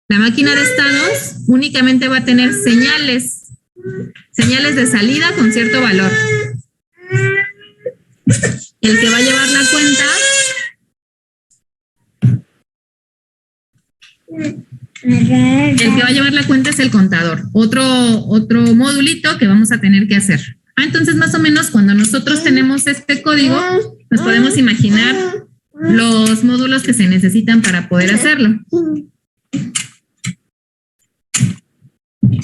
La máquina de estados únicamente va a tener señales de salida con cierto valor. El que va a llevar la cuenta es el contador. Otro modulito que vamos a tener que hacer. Entonces más o menos cuando nosotros tenemos este código, nos podemos imaginar los módulos que se necesitan para poder hacerlo.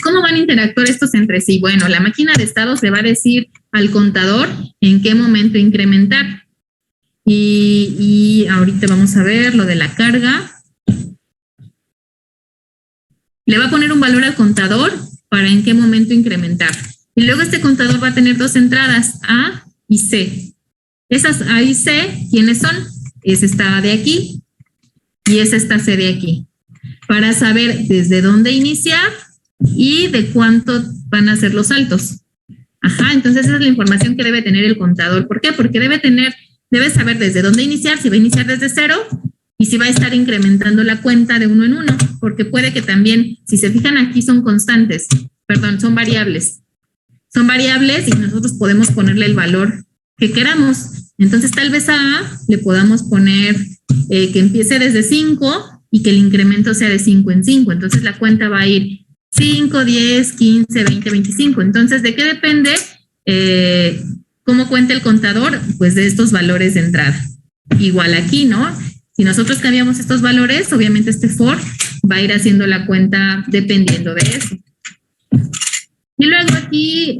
¿Cómo van a interactuar estos entre sí? Bueno, la máquina de estados le va a decir al contador en qué momento incrementar. Y ahorita vamos a ver lo de la carga. Le va a poner un valor al contador para en qué momento incrementar. Y luego este contador va a tener 2 entradas, A y C. Esas A y C, ¿quiénes son? Es esta A de aquí y es esta C de aquí. Para saber desde dónde iniciar y de cuánto van a ser los saltos. Entonces esa es la información que debe tener el contador. ¿Por qué? Porque debe saber desde dónde iniciar, si va a iniciar desde 0 y si va a estar incrementando la cuenta de 1 en 1, porque puede que también, si se fijan aquí, son variables. Son variables y nosotros podemos ponerle el valor que queramos. Entonces tal vez a A le podamos poner que empiece desde 5 y que el incremento sea de 5 en 5. Entonces la cuenta va a ir 5, 10, 15, 20, 25. Entonces, ¿de qué depende cómo cuenta el contador? Pues de estos valores de entrada. Igual aquí, ¿no? Si nosotros cambiamos estos valores, obviamente este for va a ir haciendo la cuenta dependiendo de eso. Y luego aquí,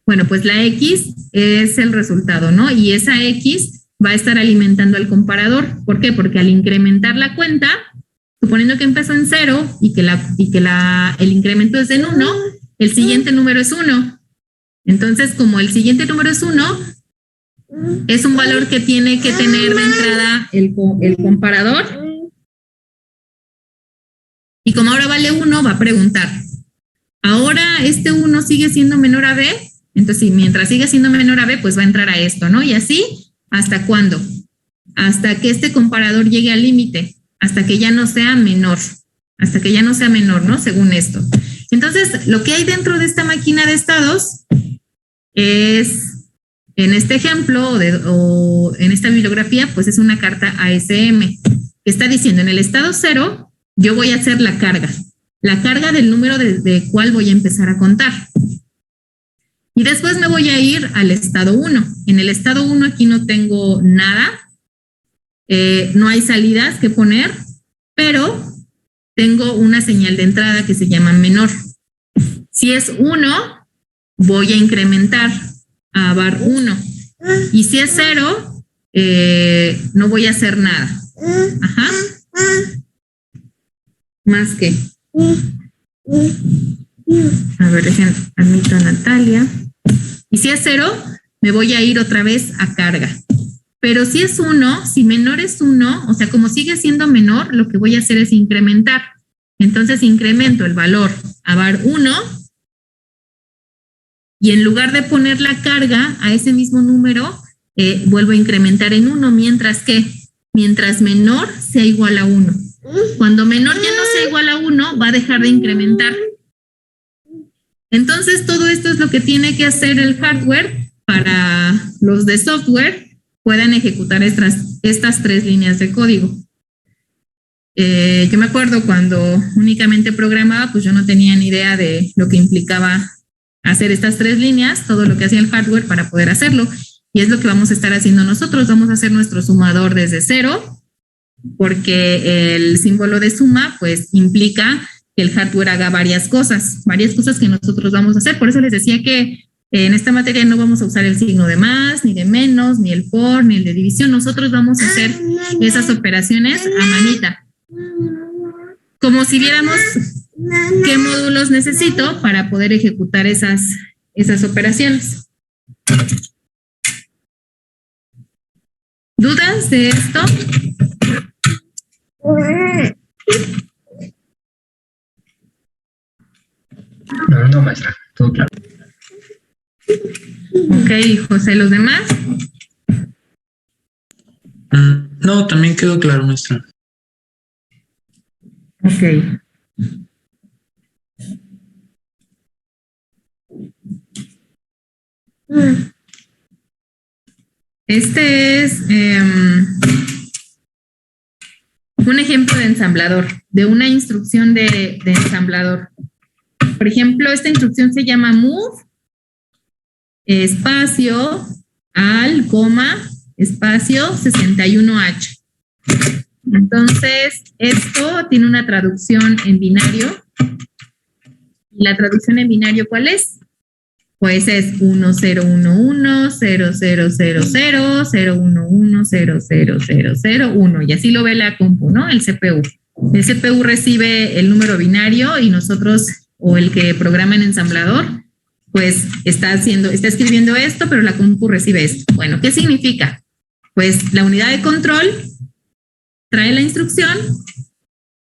bueno, pues la X es el resultado, ¿no? Y esa X va a estar alimentando al comparador. ¿Por qué? Porque al incrementar la cuenta, suponiendo que empezó en 0 y que el incremento es en 1, el siguiente número es 1. Entonces, como el siguiente número es 1, es un valor que tiene que tener de entrada el comparador. Y como ahora vale 1, va a preguntar, ¿ahora este 1 sigue siendo menor a B? Entonces, sí, mientras sigue siendo menor a B, pues va a entrar a esto, ¿no? Y así, ¿hasta cuándo? Hasta que este comparador llegue al límite. Hasta que ya no sea menor, ¿no? Según esto. Entonces, lo que hay dentro de esta máquina de estados es, en este ejemplo o en esta bibliografía, pues es una carta ASM que está diciendo en el estado 0, yo voy a hacer la carga del número de cuál voy a empezar a contar. Y después me voy a ir al estado 1. En el estado 1 aquí no tengo nada. No hay salidas que poner, pero tengo una señal de entrada que se llama menor. Si es 1, voy a incrementar a var 1. Y si es 0, no voy a hacer nada. Más que. A ver, admito a Natalia. Y si es 0, me voy a ir otra vez a carga. Pero si es 1, si menor es 1, o sea, como sigue siendo menor, lo que voy a hacer es incrementar. Entonces incremento el valor a var 1 y en lugar de poner la carga a ese mismo número, vuelvo a incrementar en 1, mientras menor sea igual a 1. Cuando menor ya no sea igual a 1, va a dejar de incrementar. Entonces todo esto es lo que tiene que hacer el hardware para los de software puedan ejecutar estas 3 líneas de código. Yo me acuerdo cuando únicamente programaba, pues yo no tenía ni idea de lo que implicaba hacer estas 3 líneas, todo lo que hacía el hardware para poder hacerlo. Y es lo que vamos a estar haciendo nosotros. Vamos a hacer nuestro sumador desde 0, porque el símbolo de suma, pues, implica que el hardware haga varias cosas que nosotros vamos a hacer. Por eso les decía que en esta materia no vamos a usar el signo de más, ni de menos, ni el por, ni el de división. Nosotros vamos a hacer esas operaciones a manita. Como si viéramos qué módulos necesito para poder ejecutar esas operaciones. ¿Dudas de esto? No, maestra, todo claro. Ok, José, ¿los demás? No, también quedó claro, maestra. Ok. Este es un ejemplo de ensamblador, de una instrucción de ensamblador. Por ejemplo, esta instrucción se llama move, espacio, al, coma, espacio, 61H. Entonces, esto tiene una traducción en binario. ¿Y la traducción en binario cuál es? Pues es 101100000111000001 y así lo ve la compu, ¿no? El CPU. El CPU recibe el número binario y nosotros, o el que programa en ensamblador, pues está escribiendo esto, pero la compu recibe esto. Bueno, ¿qué significa? Pues la unidad de control trae la instrucción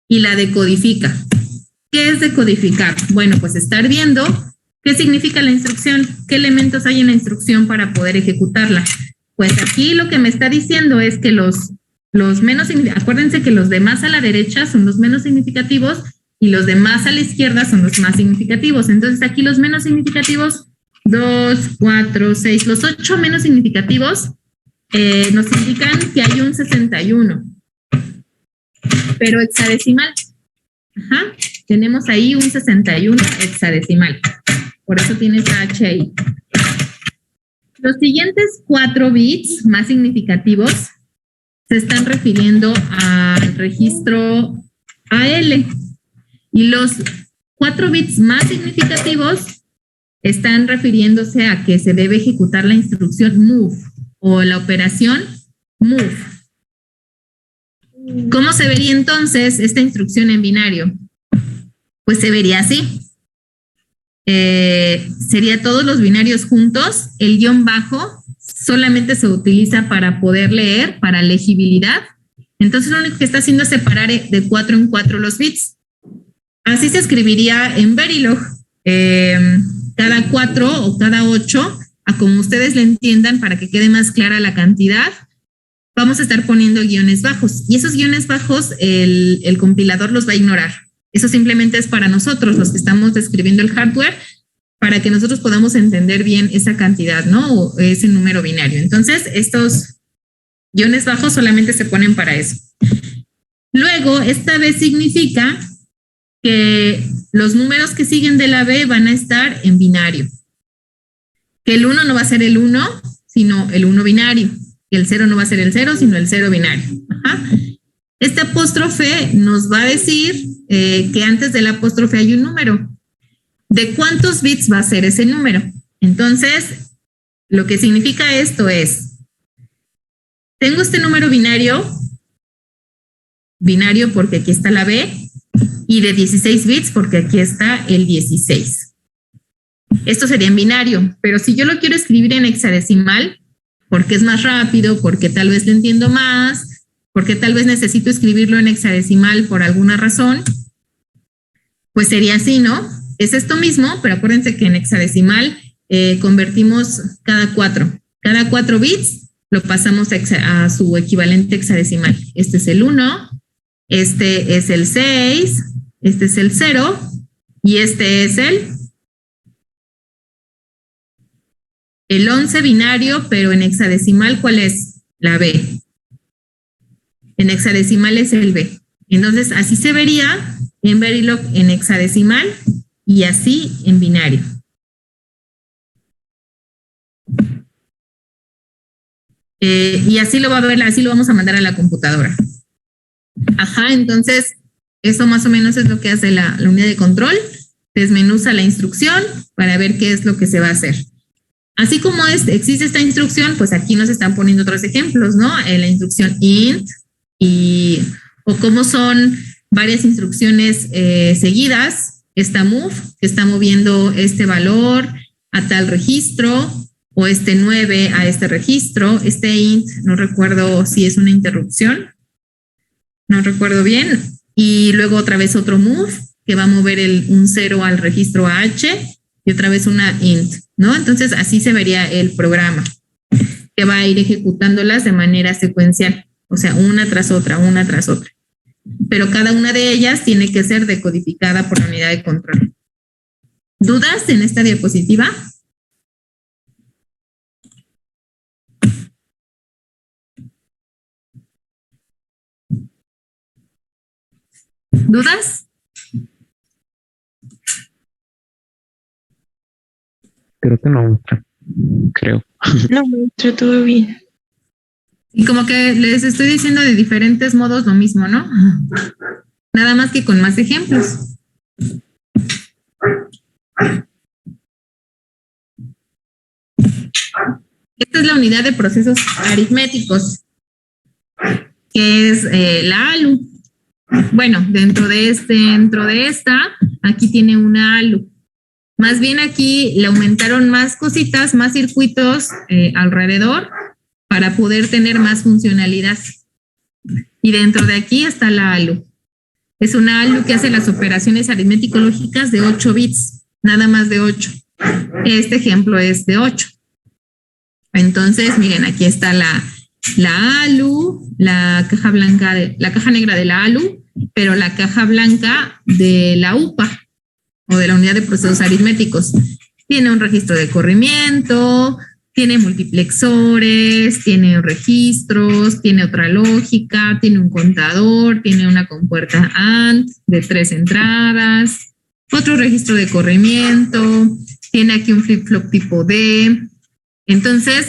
y la decodifica. ¿Qué es decodificar? Bueno, pues estar viendo qué significa la instrucción, qué elementos hay en la instrucción para poder ejecutarla. Pues aquí lo que me está diciendo es que los menos, acuérdense que los de más a la derecha son los menos significativos y los de más a la izquierda son los más significativos. Entonces aquí los menos significativos, 2, 4, 6, los 8 menos significativos nos indican que hay un 61, pero hexadecimal. Ajá, tenemos ahí un 61 hexadecimal. Por eso tiene esa H ahí. Los siguientes 4 bits más significativos se están refiriendo al registro AL. Y los 4 bits más significativos están refiriéndose a que se debe ejecutar la instrucción move o la operación move. ¿Cómo se vería entonces esta instrucción en binario? Pues se vería así. Sería todos los binarios juntos. El guión bajo solamente se utiliza para poder leer, para legibilidad. Entonces lo único que está haciendo es separar de 4 en 4 los bits. Así se escribiría en Verilog. Cada 4 o cada 8, a como ustedes le entiendan, para que quede más clara la cantidad, vamos a estar poniendo guiones bajos. Y esos guiones bajos el compilador los va a ignorar. Eso simplemente es para nosotros, los que estamos describiendo el hardware, para que nosotros podamos entender bien esa cantidad, ¿no? O ese número binario. Entonces, estos guiones bajos solamente se ponen para eso. Luego, esta B significa que los números que siguen de la B van a estar en binario. Que el 1 no va a ser el 1, sino el 1 binario. Que el 0 no va a ser el 0, sino el 0 binario. Ajá. Este apóstrofe nos va a decir que antes del apóstrofe hay un número. ¿De cuántos bits va a ser ese número? Entonces, lo que significa esto es, tengo este número binario porque aquí está la B, y de 16 bits porque aquí está el 16. Esto sería en binario, pero si yo lo quiero escribir en hexadecimal, porque es más rápido, porque tal vez lo entiendo más, porque tal vez necesito escribirlo en hexadecimal por alguna razón, pues sería así, ¿no? Es esto mismo, pero acuérdense que en hexadecimal convertimos cada 4. Cada 4 bits lo pasamos a su equivalente hexadecimal. Este es el 1, este es el 6, este es el 0 y este es el 11 binario, pero en hexadecimal, ¿cuál es? La B. En hexadecimal es el B. Entonces, así se vería en Verilog en hexadecimal y así en binario. Y así lo va a ver, así lo vamos a mandar a la computadora. Ajá, entonces, eso más o menos es lo que hace la unidad de control. Desmenuza la instrucción para ver qué es lo que se va a hacer. Así como existe esta instrucción, pues aquí nos están poniendo otros ejemplos, ¿no? La instrucción int o cómo son varias instrucciones seguidas. Esta move, que está moviendo este valor a tal registro. o este 9 a este registro, este int, no recuerdo si es una interrupción, no recuerdo bien, y luego otra vez otro move que va a mover un 0 al registro H y otra vez una int, ¿no? Entonces así se vería el programa que va a ir ejecutándolas de manera secuencial, o sea, una tras otra, una tras otra. Pero cada una de ellas tiene que ser decodificada por la unidad de control. ¿Dudas en esta diapositiva? ¿Dudas? Creo que no, creo. No, maestra, todo bien. Y como que les estoy diciendo de diferentes modos lo mismo, ¿no? Nada más que con más ejemplos. Esta es la unidad de procesos aritméticos, que es la ALU. Bueno, dentro de esta, aquí tiene una ALU. Más bien aquí le aumentaron más cositas, más circuitos alrededor para poder tener más funcionalidad. Y dentro de aquí está la ALU. Es una ALU que hace las operaciones aritmético-lógicas de 8 bits, nada más de 8. Este ejemplo es de 8. Entonces, miren, aquí está la ALU, la caja blanca, la caja negra de la ALU, pero la caja blanca de la UPA o de la unidad de procesos aritméticos. Tiene un registro de corrimiento, tiene multiplexores, tiene registros, tiene otra lógica, tiene un contador, tiene una compuerta AND de 3 entradas, otro registro de corrimiento, tiene aquí un flip-flop tipo D. Entonces,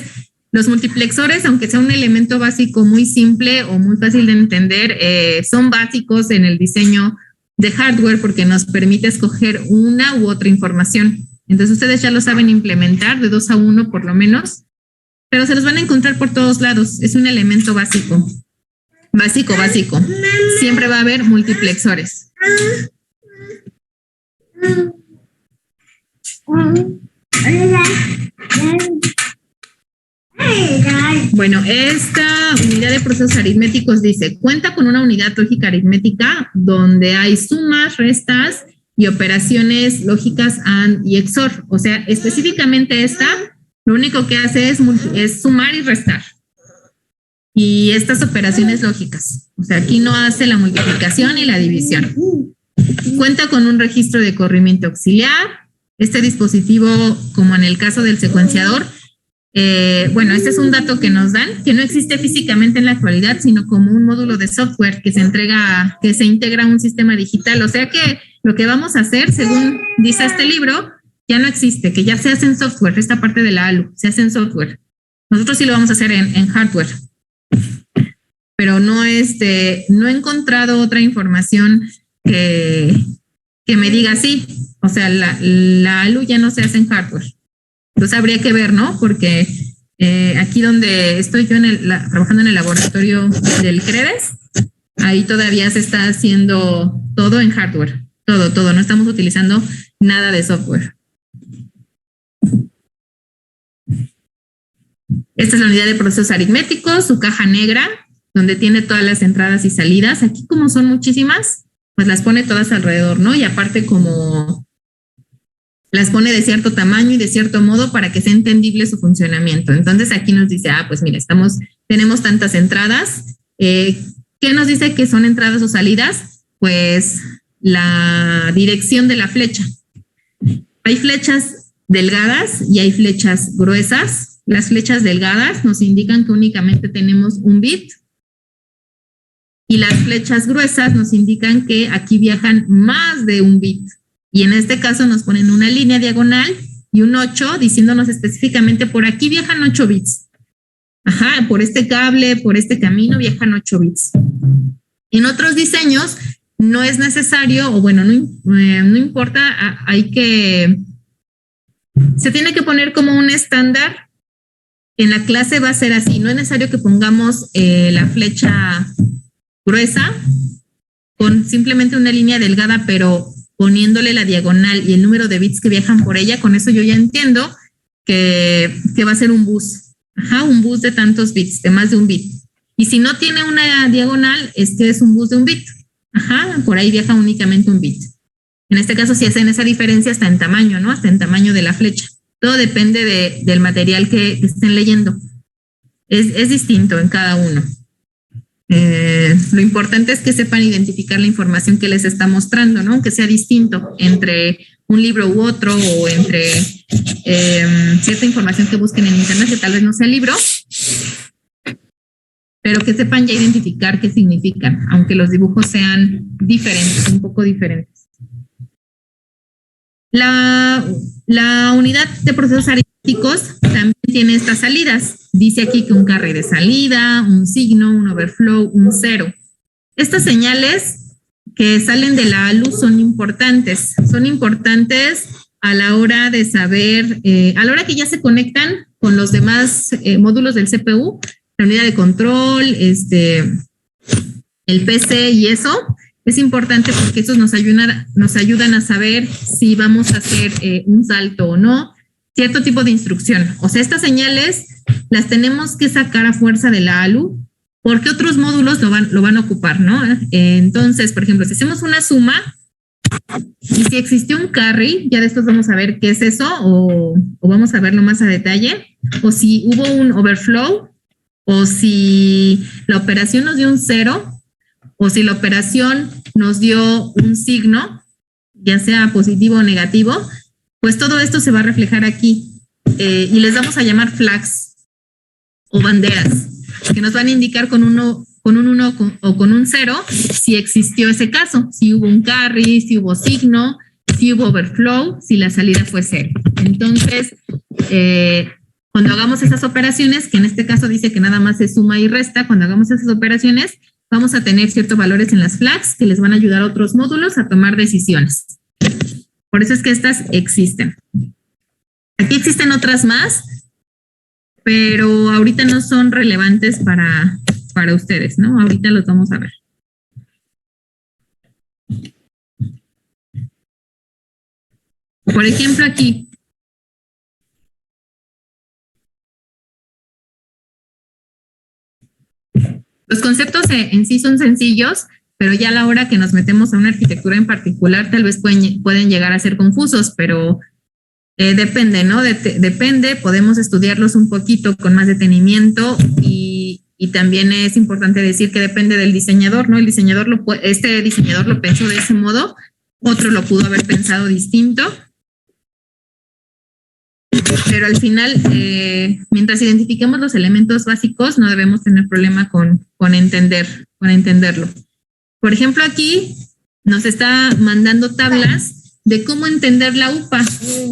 los multiplexores, aunque sea un elemento básico muy simple o muy fácil de entender, son básicos en el diseño de hardware porque nos permite escoger una u otra información. Entonces ustedes ya lo saben implementar de 2 a 1 por lo menos, pero se los van a encontrar por todos lados. Es un elemento básico. Básico. Siempre va a haber multiplexores. Bueno, esta unidad de procesos aritméticos dice, cuenta con una unidad lógica aritmética donde hay sumas, restas y operaciones lógicas AND y XOR. O sea, específicamente esta, lo único que hace es sumar y restar. Y estas operaciones lógicas. O sea, aquí no hace la multiplicación y la división. Cuenta con un registro de corrimiento auxiliar. Este dispositivo, como en el caso del secuenciador, bueno, este es un dato que nos dan, que no existe físicamente en la actualidad, sino como un módulo de software que se integra a un sistema digital. O sea que lo que vamos a hacer, según dice este libro, ya no existe, que ya se hace en software, esta parte de la ALU, se hace en software. Nosotros sí lo vamos a hacer en hardware. Pero no he encontrado otra información que me diga sí. O sea, la ALU ya no se hace en hardware. Entonces habría que ver, ¿no? Porque aquí donde estoy yo trabajando en el laboratorio del CREDES, ahí todavía se está haciendo todo en hardware. Todo. No estamos utilizando nada de software. Esta es la unidad de procesos aritméticos, su caja negra, donde tiene todas las entradas y salidas. Aquí como son muchísimas, pues las pone todas alrededor, ¿no? Y aparte como las pone de cierto tamaño y de cierto modo para que sea entendible su funcionamiento. Entonces aquí nos dice, pues mira, tenemos tantas entradas. ¿Qué nos dice que son entradas o salidas? Pues la dirección de la flecha. Hay flechas delgadas y hay flechas gruesas. Las flechas delgadas nos indican que únicamente tenemos un bit y las flechas gruesas nos indican que aquí viajan más de un bit. Y en este caso nos ponen una línea diagonal y un 8 diciéndonos específicamente por aquí viajan 8 bits. Ajá, por este cable, por este camino viajan 8 bits. En otros diseños no es necesario, o bueno, no importa, se tiene que poner como un estándar. En la clase va a ser así, no es necesario que pongamos la flecha gruesa con simplemente una línea delgada, pero poniéndole la diagonal y el número de bits que viajan por ella. Con eso yo ya entiendo que va a ser un bus. Ajá, un bus de tantos bits, de más de un bit. Y si no tiene una diagonal, es que es un bus de un bit. Ajá, por ahí viaja únicamente un bit. En este caso, si hacen esa diferencia, hasta en tamaño, ¿no? Hasta en tamaño de la flecha. Todo depende del material que estén leyendo. Es distinto en cada uno. Lo importante es que sepan identificar la información que les está mostrando, ¿no? Aunque sea distinto entre un libro u otro o entre cierta información que busquen en internet, que tal vez no sea libro, pero que sepan ya identificar qué significan, aunque los dibujos sean diferentes, un poco diferentes. La unidad de procesos aritméticos también tiene estas salidas. Dice aquí que un carry de salida, un signo, un overflow, un cero. Estas señales que salen de la ALU son importantes. Son importantes a la hora de saber, a la hora que ya se conectan con los demás módulos del CPU, la unidad de control, el PC y eso. Es importante porque estos nos ayudan a saber si vamos a hacer un salto o no, cierto tipo de instrucción. O sea, estas señales las tenemos que sacar a fuerza de la ALU porque otros módulos lo van a ocupar, ¿no? Entonces, por ejemplo, si hacemos una suma y si existió un carry, ya después vamos a ver qué es eso o vamos a verlo más a detalle, o si hubo un overflow, o si la operación nos dio un cero, o si la operación nos dio un signo, ya sea positivo o negativo, pues todo esto se va a reflejar aquí. Y les vamos a llamar flags o banderas, que nos van a indicar con un 1 o con un 0 si existió ese caso, si hubo un carry, si hubo signo, si hubo overflow, si la salida fue 0. Entonces, cuando hagamos esas operaciones, que en este caso dice que nada más se suma y resta, cuando hagamos esas operaciones, vamos a tener ciertos valores en las flags que les van a ayudar a otros módulos a tomar decisiones. Por eso es que estas existen. Aquí existen otras más, pero ahorita no son relevantes para ustedes, ¿no? Ahorita los vamos a ver. Por ejemplo, aquí. Los conceptos en sí son sencillos, pero ya a la hora que nos metemos a una arquitectura en particular, tal vez pueden llegar a ser confusos, pero depende, ¿no? Depende, podemos estudiarlos un poquito con más detenimiento y también es importante decir que depende del diseñador, ¿no? Este diseñador lo pensó de ese modo, otro lo pudo haber pensado distinto. Pero al final, mientras identifiquemos los elementos básicos, no debemos tener problema con entenderlo. Por ejemplo, aquí nos está mandando tablas de cómo entender la UPA,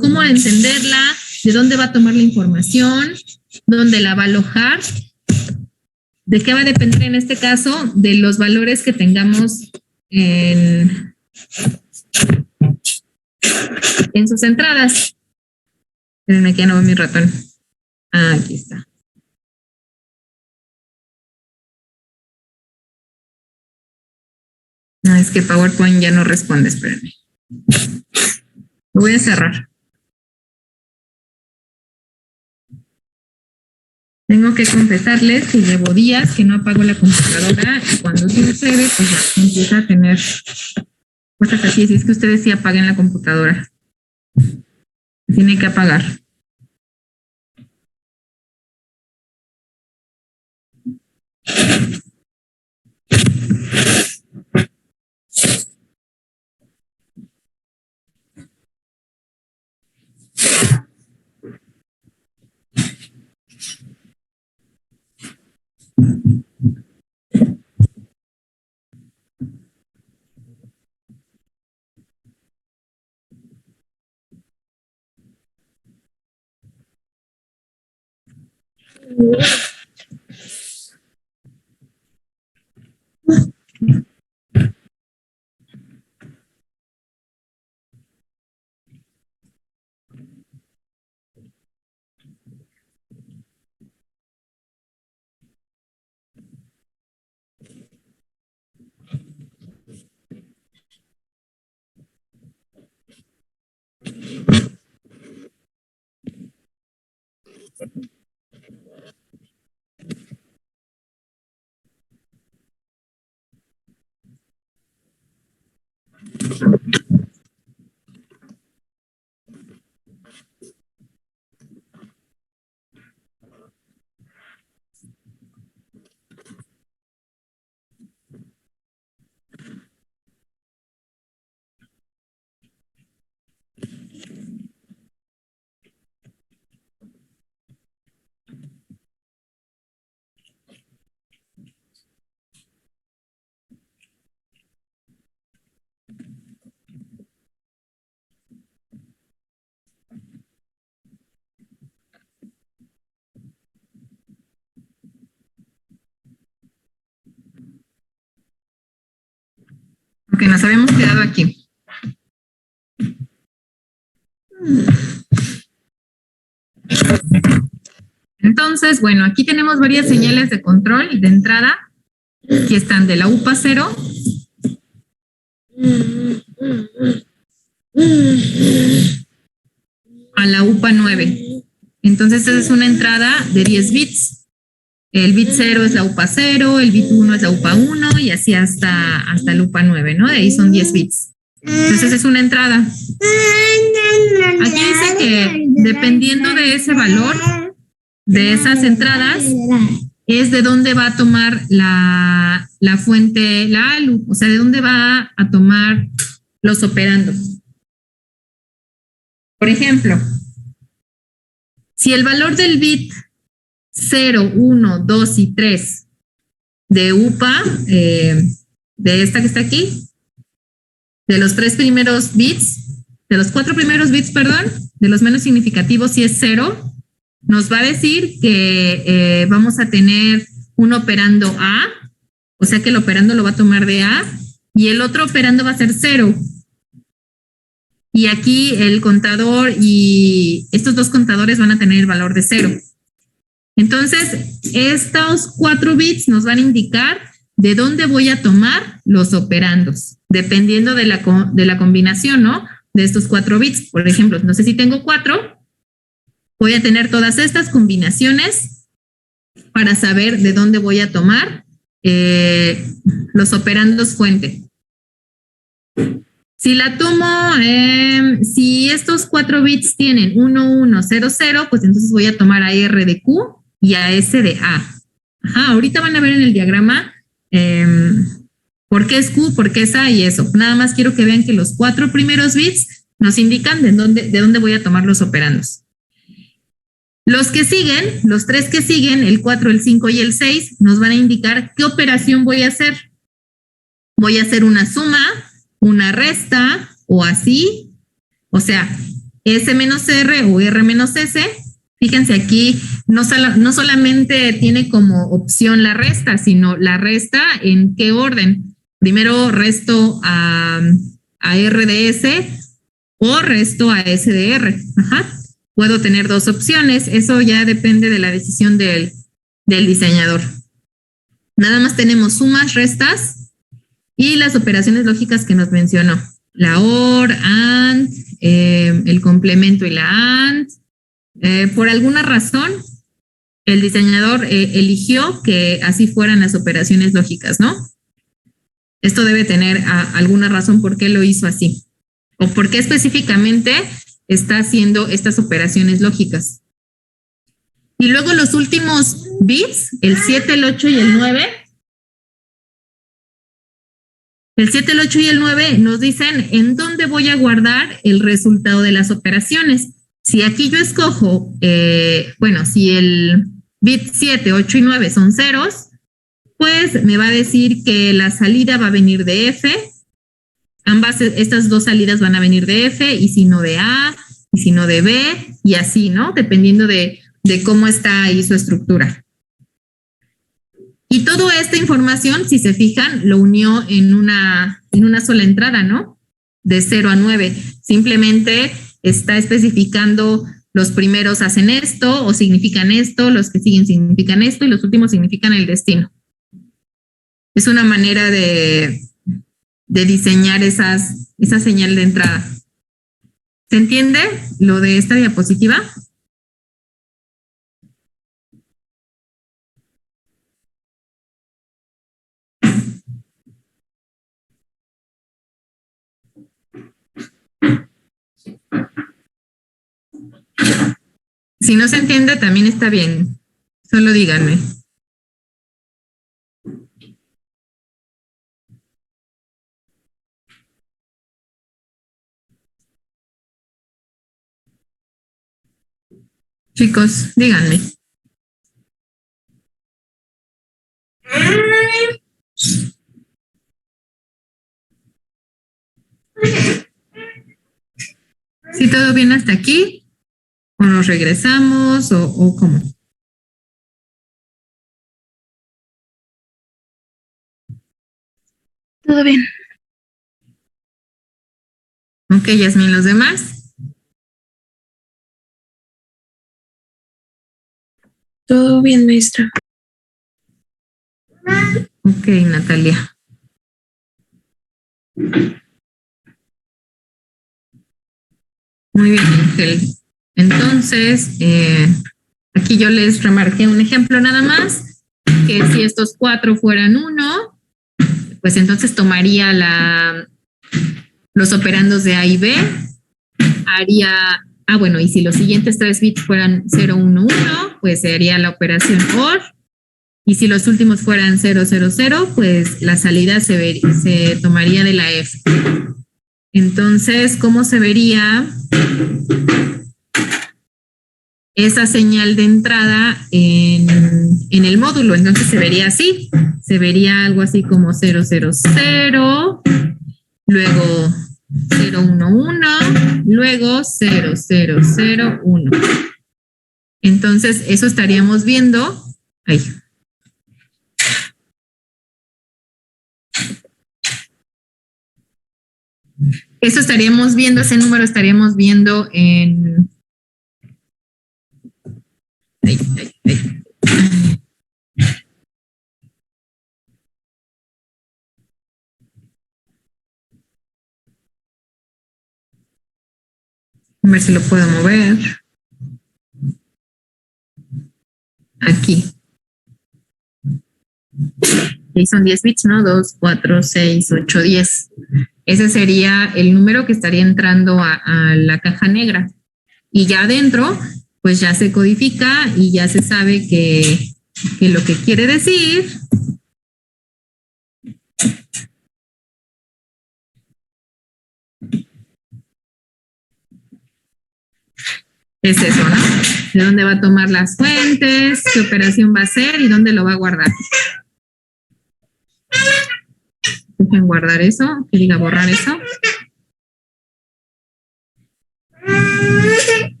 cómo entenderla, de dónde va a tomar la información, dónde la va a alojar, de qué va a depender en este caso, de los valores que tengamos en sus entradas. Espérenme que ya no veo mi ratón. Ah, aquí está. No, es que PowerPoint ya no responde, espérenme. Lo voy a cerrar. Tengo que confesarles que llevo días que no apago la computadora y cuando sucede, pues ya empieza a tener cosas así. Así es que ustedes sí apaguen la computadora. Tiene que apagar. Ok, nos habíamos quedado aquí. Entonces, bueno, aquí tenemos varias señales de control de entrada que están de la UPA 0 a la UPA 9. Entonces, esa es una entrada de 10 bits. El bit 0 es la UPA 0, el bit 1 es la UPA 1 y así hasta el UPA 9, ¿no? De ahí son 10 bits. Entonces, es una entrada. Aquí dice que dependiendo de ese valor, de esas entradas, es de dónde va a tomar la fuente, la ALU, o sea, de dónde va a tomar los operandos. Por ejemplo, si el valor del bit 0, 1, 2 y 3 de UPA, de esta que está aquí, de los 3 primeros bits, de los 4 primeros bits, perdón, de los menos significativos, si es 0, nos va a decir que vamos a tener un operando A, o sea que el operando lo va a tomar de A, y el otro operando va a ser 0. Y aquí el contador y estos dos contadores van a tener el valor de 0. Entonces, estos 4 bits nos van a indicar de dónde voy a tomar los operandos, dependiendo de la combinación, ¿no? De estos 4 bits. Por ejemplo, no sé si tengo 4, voy a tener todas estas combinaciones para saber de dónde voy a tomar los operandos fuente. Si la tomo, si estos 4 bits tienen 1, 1, 0, 0, pues entonces voy a tomar a R de Q y a S de A. Ajá, ahorita van a ver en el diagrama por qué es Q, por qué es A y eso. Nada más quiero que vean que los 4 primeros bits nos indican de dónde voy a tomar los operandos. Los que siguen, los 3 que siguen, el 4, el 5 y el 6, nos van a indicar qué operación voy a hacer. Voy a hacer una suma, una resta o así. O sea, S menos R o R menos S. Fíjense aquí, no solamente tiene como opción la resta, sino la resta en qué orden. Primero resto a R de S o resto a S de R. Ajá. Puedo tener 2 opciones, eso ya depende de la decisión del diseñador. Nada más tenemos sumas, restas y las operaciones lógicas que nos mencionó. La OR, AND, el complemento y la AND. Por alguna razón, el diseñador eligió que así fueran las operaciones lógicas, ¿no? Esto debe tener alguna razón por qué lo hizo así. O por qué específicamente está haciendo estas operaciones lógicas. Y luego los últimos bits, el 7, el 8 y el 9. El 7, el 8 y el 9 nos dicen en dónde voy a guardar el resultado de las operaciones. Si aquí yo escojo, si el bit 7, 8 y 9 son ceros, pues me va a decir que la salida va a venir de F. Estas 2 salidas van a venir de F y si no de A, y si no de B, y así, ¿no? Dependiendo de cómo está ahí su estructura. Y toda esta información, si se fijan, lo unió en una sola entrada, ¿no? De 0 a 9. Simplemente está especificando los primeros hacen esto o significan esto, los que siguen significan esto y los últimos significan el destino. Es una manera de diseñar esa señal de entrada. ¿Se entiende lo de esta diapositiva? Si no se entiende, también está bien. Solo díganme. Chicos, díganme. ¿Sí todo bien hasta aquí? ¿O nos regresamos? ¿O cómo? Todo bien. Ok, Yasmin, ¿los demás? Todo bien, maestra. Ok, Natalia. Muy bien, Ángel. Entonces, aquí yo les remarqué un ejemplo nada más, que si estos 4 fueran 1, pues entonces tomaría los operandos de A y B, haría, bueno, y si los siguientes 3 bits fueran 0, 1, 1, pues se haría la operación OR, y si los últimos fueran 0, 0, 0, pues la salida se tomaría de la F. Entonces, ¿cómo se vería esa señal de entrada en el módulo? Entonces se vería así, se vería algo así como 0, 0, 0, luego 0, 1, 1, luego 0, 0, 0, 1. Entonces eso estaríamos viendo, ahí. Eso estaríamos viendo, ese número estaríamos viendo en... Ahí. A ver si lo puedo mover. Aquí. Ahí son 10 bits, ¿no? 2, 4, 6, 8, 10. Ese sería el número que estaría entrando a la caja negra. Y ya adentro, pues ya se codifica y ya se sabe que lo que quiere decir es eso, ¿no? De dónde va a tomar las fuentes, qué operación va a hacer y dónde lo va a guardar. Dejen guardar eso, que diga borrar eso.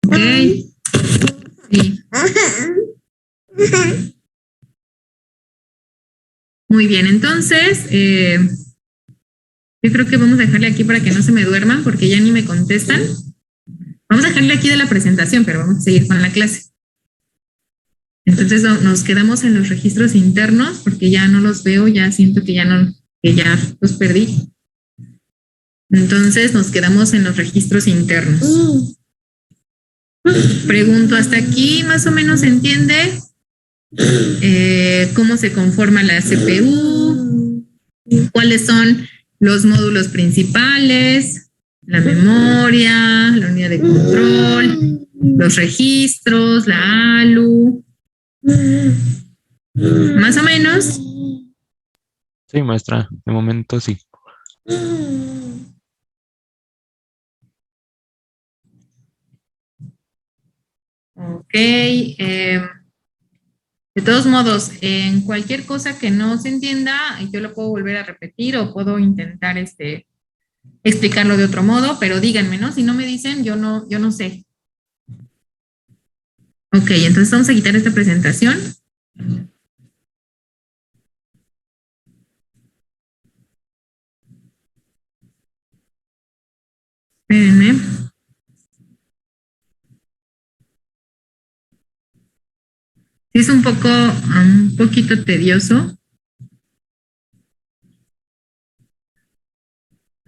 Ok. Sí. Muy bien, entonces, yo creo que vamos a dejarle aquí para que no se me duerman porque ya ni me contestan. Vamos a dejarle aquí de la presentación, pero vamos a seguir con la clase. Entonces nos quedamos en los registros internos porque ya no los veo, ya siento que ya los perdí. Entonces nos quedamos en los registros internos. Pregunto, ¿hasta aquí más o menos se entiende cómo se conforma la CPU? ¿Cuáles son los módulos principales? La memoria, la unidad de control, los registros, la ALU. Más o menos. Sí, maestra, de momento sí. Ok. De todos modos, en cualquier cosa que no se entienda, yo lo puedo volver a repetir o puedo intentar explicarlo de otro modo, pero díganme, ¿no? Si no me dicen, yo no sé. Ok, entonces vamos a quitar esta presentación. Espérenme. Sí, es un poquito tedioso.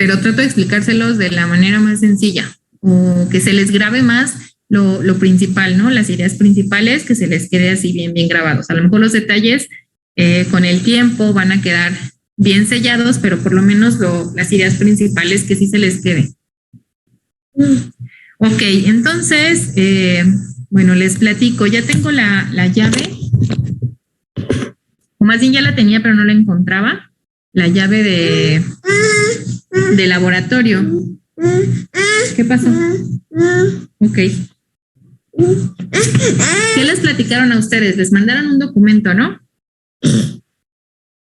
pero trato de explicárselos de la manera más sencilla o que se les grabe más lo principal, ¿no? Las ideas principales, que se les quede así bien grabados. A lo mejor los detalles con el tiempo van a quedar bien sellados, pero por lo menos las ideas principales que sí se les quede. Ok, entonces, bueno, les platico. Ya tengo la llave, o más bien ya la tenía, pero no la encontraba. La llave de laboratorio. ¿Qué pasó? Ok. ¿Qué les platicaron a ustedes? Les mandaron un documento, ¿no?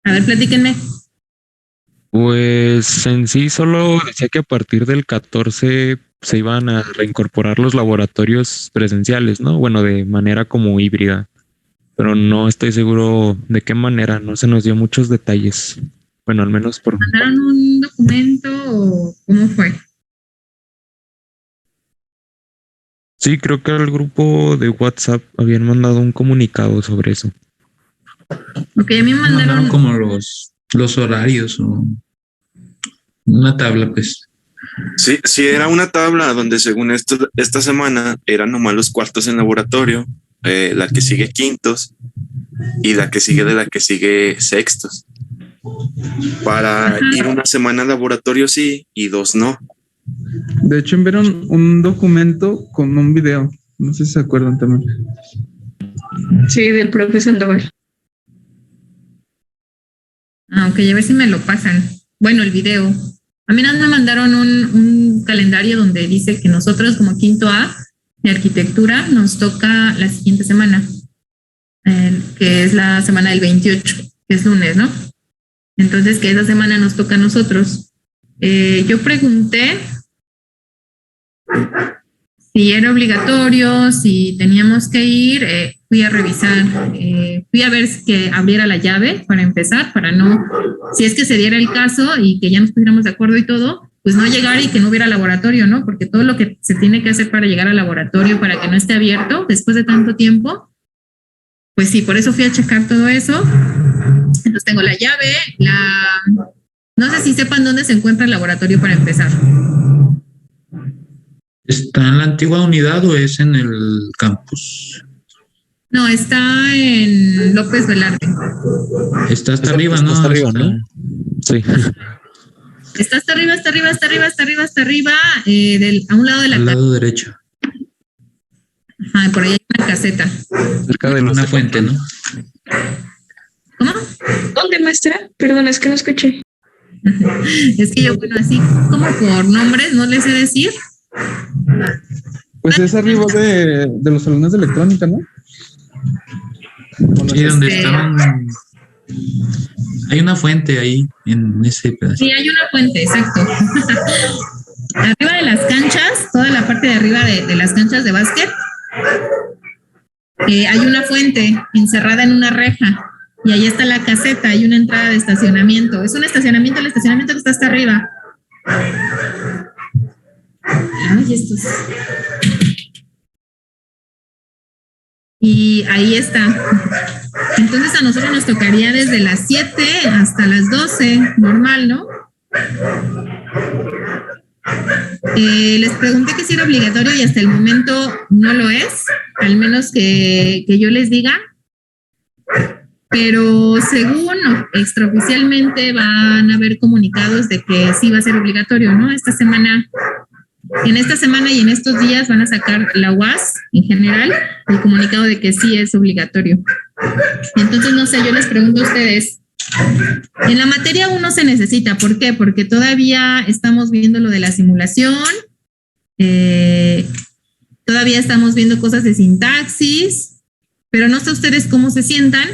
A ver, platíquenme. Pues en sí solo decía que a partir del 14 se iban a reincorporar los laboratorios presenciales, ¿no? Bueno, de manera como híbrida, pero no estoy seguro de qué manera, no se nos dio muchos detalles. Bueno, al menos por... ¿Mandaron un documento o cómo fue? Sí, creo que al grupo de WhatsApp habían mandado un comunicado sobre eso. Ok, a mí me mandaron como los horarios o una tabla, pues. Sí, era una tabla donde según esta semana eran nomás los cuartos en laboratorio, la que sigue quintos y la que sigue de la que sigue sextos. Para ir una semana al laboratorio sí y 2 no. De hecho, enviaron un documento con un video. No sé si se acuerdan también. Sí, del profe Sandoval. ok, a ver si me lo pasan. Bueno, el video. A mí me mandaron un calendario donde dice que nosotros como quinto A de arquitectura nos toca la siguiente semana, que es la semana del 28, que es lunes, ¿no? Entonces, que esa semana nos toca a nosotros. Yo pregunté si era obligatorio, si teníamos que ir, fui a revisar, fui a ver que abriera la llave para empezar, para no, si es que se diera el caso y que ya nos pusiéramos de acuerdo y todo, pues no llegar y que no hubiera laboratorio, ¿no? Porque todo lo que se tiene que hacer para llegar al laboratorio, para que no esté abierto después de tanto tiempo, pues sí, por eso fui a checar todo eso. Entonces tengo la llave, no sé si sepan dónde se encuentra el laboratorio para empezar. ¿Está en la antigua unidad o es en el campus? No, está en López Velarde. Está hasta arriba, ¿no? Hasta arriba, ¿no? Sí. Está hasta arriba, a un lado de la al lado derecho. Ajá, por ahí hay una caseta. Cerca de Una fuente, ¿no? ¿Cómo? ¿Dónde, maestra? Perdón, es que no escuché. Es que yo, bueno, así como por nombres no les sé decir. Pues es arriba de los salones de electrónica, ¿no? Sí, donde estaban. Hay una fuente ahí en ese pedazo. Sí, hay una fuente, exacto. Arriba de las canchas, toda la parte de arriba de las canchas de básquet, hay una fuente encerrada en una reja y ahí está la caseta, hay una entrada de estacionamiento. Es un estacionamiento, el estacionamiento que está hasta arriba. Ay, estos. Y ahí está. Entonces a nosotros nos tocaría desde las 7 hasta las 12, normal, ¿no? Les pregunté que si era obligatorio y hasta el momento no lo es, al menos que yo les diga. Pero según extraoficialmente van a haber comunicados de que sí va a ser obligatorio, ¿no? En esta semana y en estos días van a sacar la UAS en general el comunicado de que sí es obligatorio. Entonces, no sé, yo les pregunto a ustedes, en la materia 1 se necesita, ¿por qué? Porque todavía estamos viendo lo de la simulación, todavía estamos viendo cosas de sintaxis, pero no sé ustedes cómo se sientan,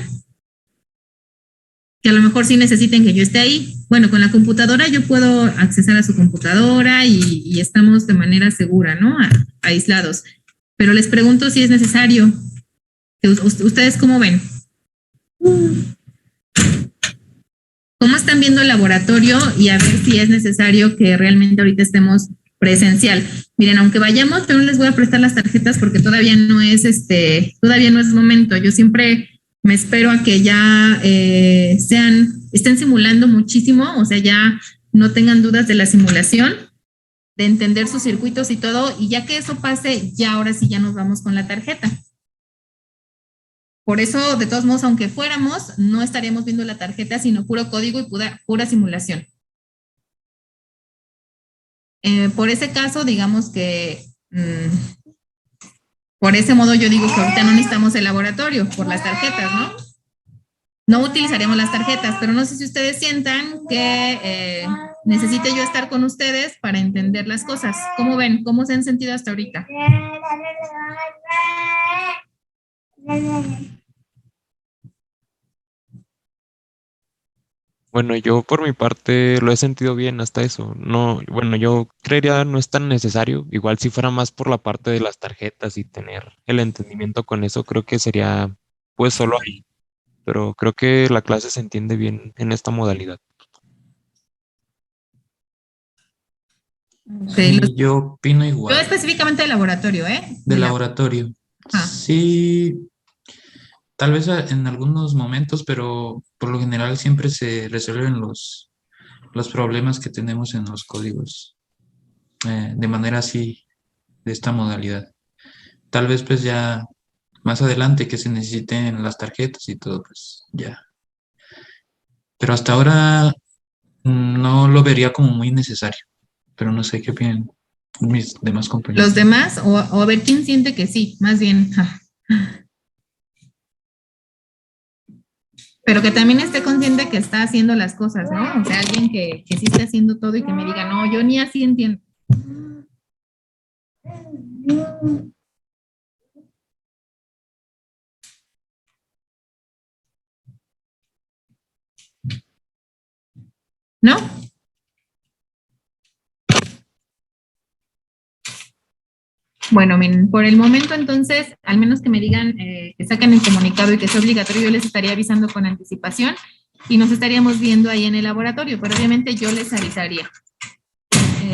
que a lo mejor sí necesiten que yo esté ahí. Bueno, con la computadora yo puedo accesar a su computadora y estamos de manera segura, ¿no? Aislados. Pero les pregunto si es necesario. ¿Ustedes cómo ven? ¿Cómo están viendo el laboratorio? Y a ver si es necesario que realmente ahorita estemos presencial. Miren, aunque vayamos, pero no les voy a prestar las tarjetas porque todavía no es momento. Yo siempre me espero a que ya estén simulando muchísimo, o sea, ya no tengan dudas de la simulación, de entender sus circuitos y todo, y ya que eso pase, ya ahora sí ya nos vamos con la tarjeta. Por eso, de todos modos, aunque fuéramos, no estaríamos viendo la tarjeta, sino puro código y pura simulación. Por ese caso, digamos que por ese modo yo digo que ahorita no necesitamos el laboratorio por las tarjetas, ¿no? No utilizaremos las tarjetas, pero no sé si ustedes sientan que necesite yo estar con ustedes para entender las cosas. ¿Cómo ven? ¿Cómo se han sentido hasta ahorita? Bueno, yo por mi parte lo he sentido bien hasta eso. No, bueno, yo creería no es tan necesario. Igual si fuera más por la parte de las tarjetas y tener el entendimiento con eso, creo que sería pues solo ahí. Pero creo que la clase se entiende bien en esta modalidad. Sí, Sí, yo opino yo igual. específicamente de laboratorio, ¿eh? De laboratorio. Ah. Sí, tal vez en algunos momentos, pero por lo general siempre se resuelven los problemas que tenemos en los códigos de manera así, de esta modalidad. Tal vez pues ya más adelante que se necesiten las tarjetas y todo, pues ya. Pero hasta ahora no lo vería como muy necesario, pero no sé qué opinan mis demás compañeros. Los demás, o a ver quién siente que sí, más bien. Pero que también esté consciente que está haciendo las cosas, ¿no? O sea, alguien que sí esté haciendo todo y que me diga, no, yo ni así entiendo. ¿No? Bueno, miren, por el momento entonces, al menos que me digan que saquen el comunicado y que sea obligatorio, yo les estaría avisando con anticipación y nos estaríamos viendo ahí en el laboratorio, pero obviamente yo les avisaría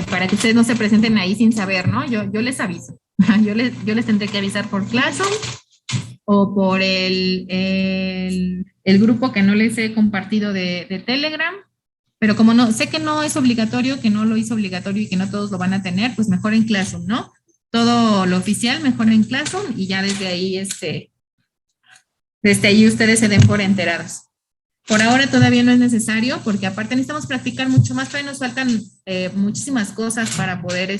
para que ustedes no se presenten ahí sin saber, ¿no? Yo les aviso. Yo les tendré que avisar por Classroom o por el grupo que no les he compartido de Telegram, pero como no sé que no es obligatorio, que no lo hizo obligatorio y que no todos lo van a tener, pues mejor en Classroom, ¿no? Todo lo oficial mejor en Classroom y ya desde ahí desde ahí ustedes se den por enterados. Por ahora todavía no es necesario porque aparte necesitamos practicar mucho más, todavía nos faltan muchísimas cosas para poder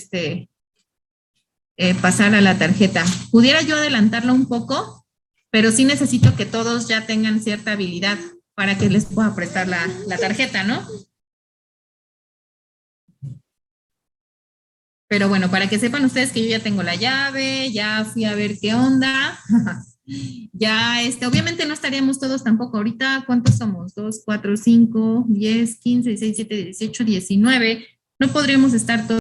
pasar a la tarjeta. Pudiera yo adelantarlo un poco, pero sí necesito que todos ya tengan cierta habilidad para que les pueda prestar la tarjeta, ¿no? Pero bueno, para que sepan ustedes que yo ya tengo la llave, ya fui a ver qué onda. Ya, obviamente no estaríamos todos tampoco. Ahorita, ¿cuántos somos? 2, 4, 5, 10, 15, 16, 17, 18, 19. No podríamos estar todos.